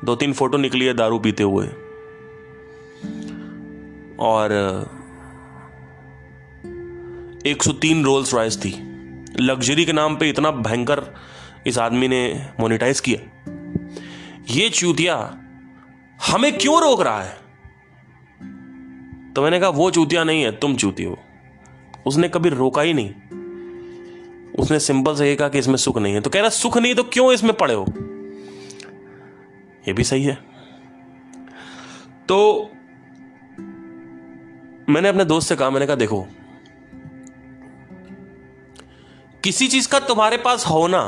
2-3 फोटो निकली है दारू पीते हुए, और 103 रोल्स रॉयस थी. लग्जरी के नाम पे इतना भयंकर इस आदमी ने मोनेटाइज किया. ये चूतिया हमें क्यों रोक रहा है? तो मैंने कहा वो चूतिया नहीं है, तुम चूती हो. उसने कभी रोका ही नहीं. उसने सिंपल से ये कहा कि इसमें सुख नहीं है. तो कह रहा सुख नहीं तो क्यों इसमें पड़े हो? ये भी सही है. तो मैंने अपने दोस्त से कहा, मैंने कहा देखो, किसी चीज का तुम्हारे पास होना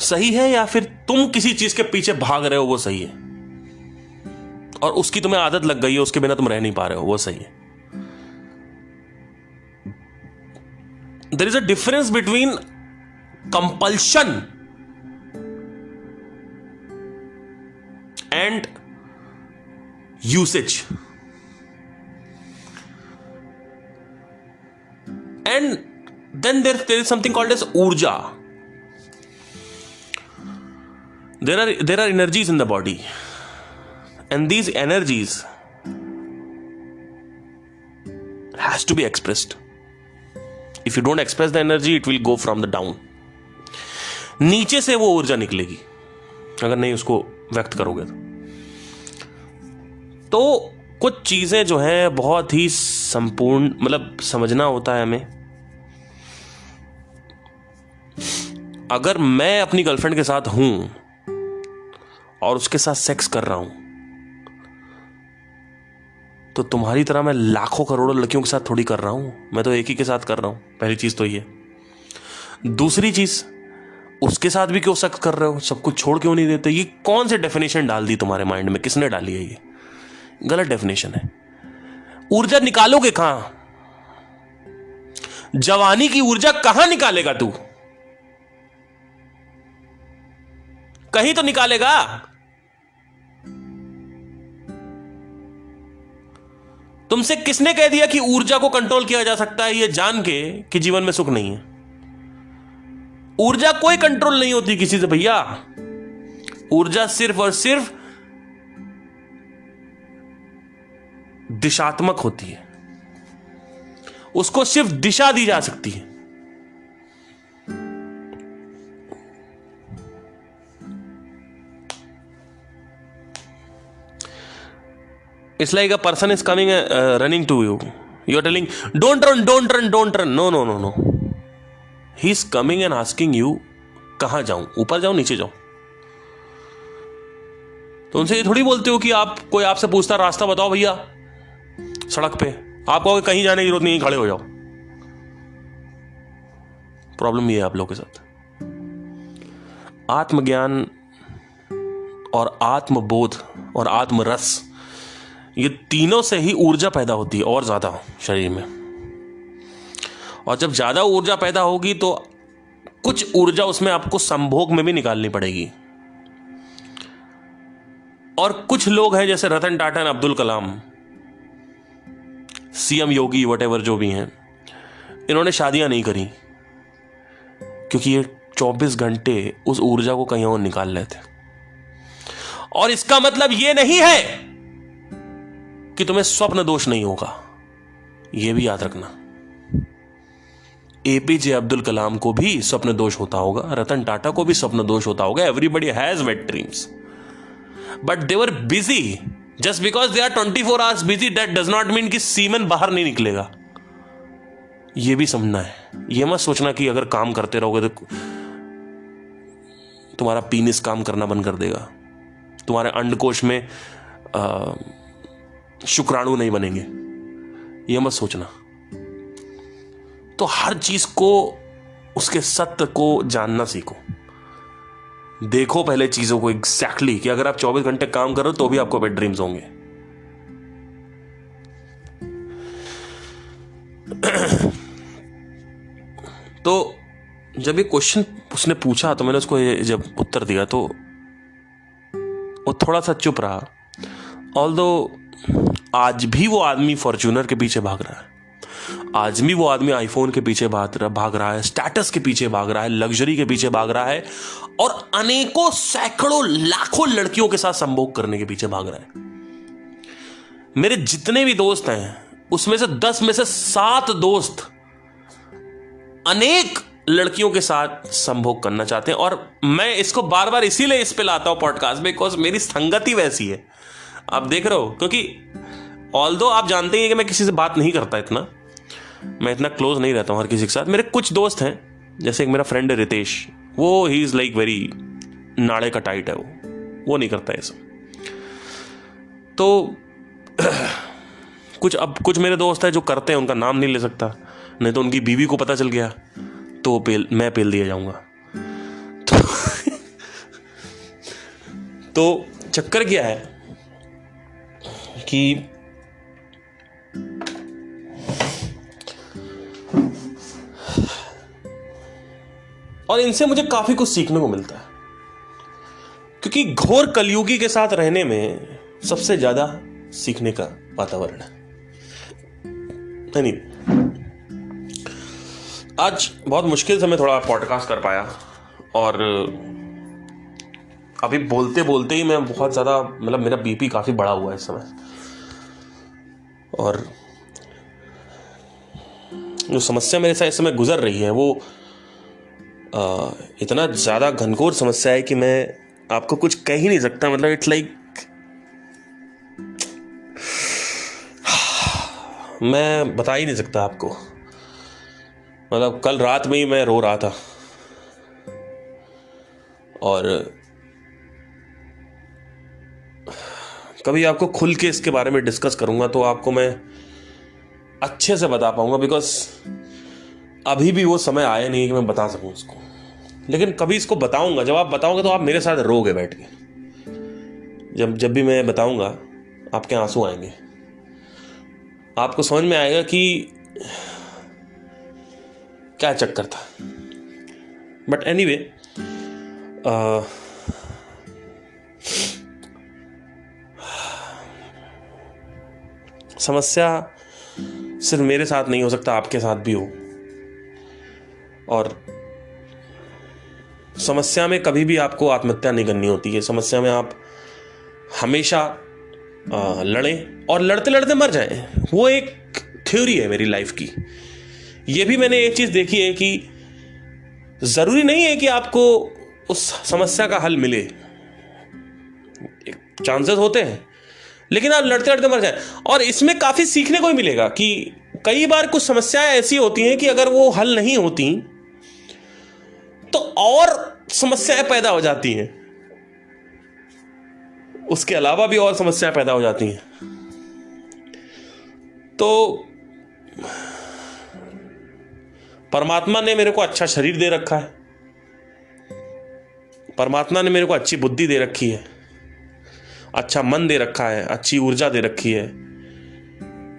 सही है या फिर तुम किसी चीज के पीछे भाग रहे हो वो सही है, और उसकी तुम्हें आदत लग गई है, उसके बिना तुम रह नहीं पा रहे हो वो सही है। There is a difference between compulsion and usage, and then there is something called as urja. There are energies in the body, and these energies has to be expressed. If you don't express the energy, it will go from the down. नीचे से वो ऊर्जा निकलेगी अगर नहीं उसको व्यक्त करोगे तो कुछ चीजें जो हैं बहुत ही संपूर्ण, मतलब समझना होता है हमें. अगर मैं अपनी गर्लफ्रेंड के साथ हूं और उसके साथ सेक्स कर रहा हूं तो तुम्हारी तरह मैं लाखों करोड़ों लड़कियों के साथ थोड़ी कर रहा हूं, मैं तो एक ही के साथ कर रहा हूं. पहली चीज तो ये. दूसरी चीज, उसके साथ भी क्यों सेक्स कर रहे हो, सब कुछ छोड़ क्यों नहीं देते? ये कौन सी डेफिनेशन डाल दी तुम्हारे माइंड में, किसने डाली है? ये गलत डेफिनेशन है. ऊर्जा निकालोगे कहां? जवानी की ऊर्जा कहां निकालेगा तू? कहीं तो निकालेगा. तुमसे किसने कह दिया कि ऊर्जा को कंट्रोल किया जा सकता है, ये जान के कि जीवन में सुख नहीं है? ऊर्जा कोई कंट्रोल नहीं होती किसी से भैया. ऊर्जा सिर्फ और सिर्फ दिशात्मक होती है, उसको सिर्फ दिशा दी जा सकती है. It's like a person is coming, running to you. You're telling, don't run, don't run, don't run. No, no, no, no. He's coming and asking you, कहां जाऊं? ऊपर जाऊं, नीचे जाऊं? तो उनसे ये थोड़ी बोलते हो कि आप, कोई आपसे पूछता रास्ता बताओ भैया सड़क पे, आप कहोगे कहीं जाने की जरूरत नहीं, खड़े हो जाओ. प्रॉब्लम ये है आप लोगों के साथ. आत्मज्ञान और आत्मबोध और आत्मरस, ये तीनों से ही ऊर्जा पैदा होती है और ज्यादा शरीर में. और जब ज्यादा ऊर्जा पैदा होगी तो कुछ ऊर्जा उसमें आपको संभोग में भी निकालनी पड़ेगी. और कुछ लोग हैं जैसे रतन टाटा, अब्दुल कलाम, सीएम योगी, वटेवर जो भी हैं, इन्होंने शादियां नहीं करी क्योंकि ये 24 घंटे उस ऊर्जा को कहीं और निकाल लेते. और इसका मतलब ये नहीं है कि तुम्हें स्वप्न दोष नहीं होगा, यह भी याद रखना. एपीजे अब्दुल कलाम को भी स्वप्न दोष होता होगा, रतन टाटा को भी स्वप्न दोष होता होगा. Everybody has wet dreams, but they were busy. Just because they are 24 hours busy, that does not mean कि सीमन बाहर नहीं निकलेगा. यह भी समझना है. यह मत सोचना कि अगर काम करते रहोगे तो तुम्हारा पीनिस काम करना बंद कर देगा, तुम्हारे अंडकोश में शुक्राणु नहीं बनेंगे. यह मत सोचना. तो हर चीज को, उसके सत्य को जानना सीखो. देखो पहले चीजों को एग्जैक्टली कि अगर आप 24 घंटे काम कर रहे हो तो भी आपको वेट ड्रीम्स होंगे. तो जब ये क्वेश्चन उसने पूछा तो मैंने उसको जब उत्तर दिया तो वो थोड़ा सा चुप रहा. ऑल्दो आज भी वो आदमी फॉर्च्यूनर के पीछे भाग रहा है, आज भी वो आदमी आईफोन के पीछे भाग रहा है, स्टेटस के पीछे भाग रहा है, लग्जरी के पीछे भाग रहा है, और अनेकों सैकड़ों लाखों लड़कियों के साथ संभोग करने के पीछे भाग रहा है. मेरे जितने भी दोस्त हैं उसमें से 10 में से 7 दोस्त अनेक लड़कियों के साथ संभोग करना चाहते हैं. और मैं इसको बार बार इसीलिए इस पे लाता हूं पॉडकास्ट में, बिकॉज मेरी संगति वैसी है. आप देख रहे हो, क्योंकि ऑल्दो आप जानते हैं कि मैं किसी से बात नहीं करता इतना, मैं इतना क्लोज नहीं रहता हूं हर किसी के साथ. मेरे कुछ दोस्त हैं, जैसे एक मेरा फ्रेंड है रितेश, वो ही इज लाइक वेरी नाड़े का टाइट है, वो नहीं करता ये सब। तो कुछ मेरे दोस्त हैं जो करते हैं, उनका नाम नहीं ले सकता, नहीं तो उनकी बीवी को पता चल गया तो मैं पेल दिया जाऊंगा। तो चक्कर क्या है कि और इनसे मुझे काफी कुछ सीखने को मिलता है, क्योंकि घोर कलयुगी के साथ रहने में सबसे ज्यादा सीखने का वातावरण है। नहीं, आज बहुत मुश्किल से मैं थोड़ा पॉडकास्ट कर पाया, और अभी बोलते बोलते ही मैं बहुत ज़्यादा, मतलब मेरा बीपी काफ़ी बढ़ा हुआ है इस समय, और जो समस्या मेरे साथ इस समय गुजर रही है वो इतना ज़्यादा घनघोर समस्या है कि मैं आपको कुछ कह ही नहीं सकता। मतलब इट्स लाइक मैं बता ही नहीं सकता आपको। मतलब कल रात में ही मैं रो रहा था, और कभी आपको खुल के इसके बारे में डिस्कस करूंगा तो आपको मैं अच्छे से बता पाऊंगा, बिकॉज अभी भी वो समय आया नहीं कि मैं बता सकूं इसको। लेकिन कभी इसको बताऊंगा, जब आप बताओगे तो आप मेरे साथ रोगे बैठ के। जब भी मैं बताऊंगा आपके आंसू आएंगे, आपको समझ में आएगा कि क्या चक्कर था। बट एनीवे, समस्या सिर्फ मेरे साथ नहीं हो सकता, आपके साथ भी हो। और समस्या में कभी भी आपको आत्महत्या नहीं करनी होती है। समस्या में आप हमेशा लड़ें और लड़ते लड़ते मर जाएं। वो एक थ्योरी है मेरी लाइफ की। ये भी मैंने एक चीज देखी है कि जरूरी नहीं है कि आपको उस समस्या का हल मिले, चांसेस होते हैं, लेकिन आप लड़ते लड़ते मर जाएं। और इसमें काफी सीखने को ही मिलेगा कि कई बार कुछ समस्याएं ऐसी होती हैं कि अगर वो हल नहीं होती तो और समस्याएं पैदा हो जाती हैं, उसके अलावा भी और समस्याएं पैदा हो जाती हैं। तो परमात्मा ने मेरे को अच्छा शरीर दे रखा है, परमात्मा ने मेरे को अच्छी बुद्धि दे रखी है, अच्छा मन दे रखा है, अच्छी ऊर्जा दे रखी है।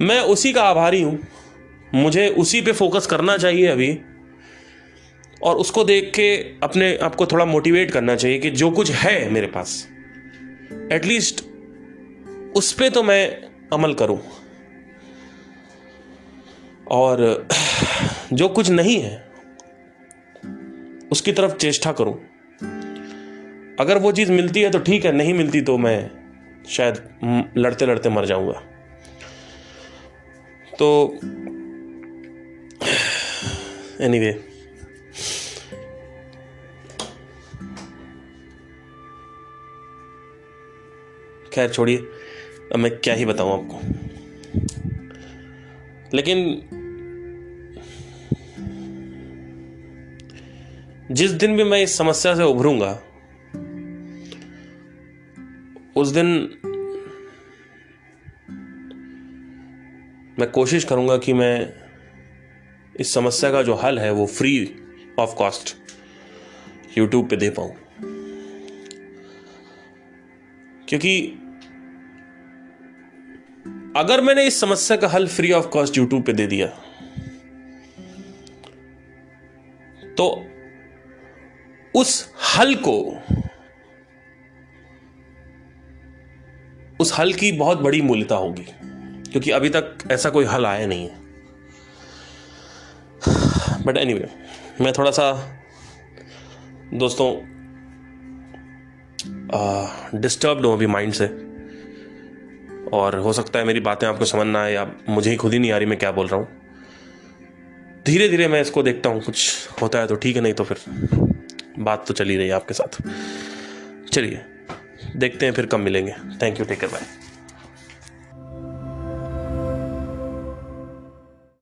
मैं उसी का आभारी हूं, मुझे उसी पे फोकस करना चाहिए अभी, और उसको देख के अपने आप को थोड़ा मोटिवेट करना चाहिए कि जो कुछ है मेरे पास एटलीस्ट उस पे तो मैं अमल करूं, और जो कुछ नहीं है उसकी तरफ चेष्टा करूं। अगर वो चीज मिलती है तो ठीक है, नहीं मिलती तो मैं शायद लड़ते लड़ते मर जाऊंगा। तो एनीवे, खैर छोड़िए, अब मैं क्या ही बताऊं आपको। लेकिन जिस दिन भी मैं इस समस्या से उभरूंगा उस दिन मैं कोशिश करूंगा कि मैं इस समस्या का जो हल है वो फ्री ऑफ कॉस्ट YouTube पे दे पाऊं। क्योंकि अगर मैंने इस समस्या का हल फ्री ऑफ कॉस्ट YouTube पे दे दिया तो उस हल की बहुत बड़ी मूल्यता होगी, क्योंकि अभी तक ऐसा कोई हल आया नहीं है। बट एनीवे, मैं थोड़ा सा दोस्तों डिस्टर्ब्ड हूं अभी माइंड से, और हो सकता है मेरी बातें आपको समझ ना आए, या मुझे ही खुद ही नहीं आ रही मैं क्या बोल रहा हूं। धीरे धीरे मैं इसको देखता हूं, कुछ होता है तो ठीक है, नहीं तो फिर बात तो चली रही है आपके साथ। चलिए देखते हैं फिर कब मिलेंगे। Thank you, take care, bye.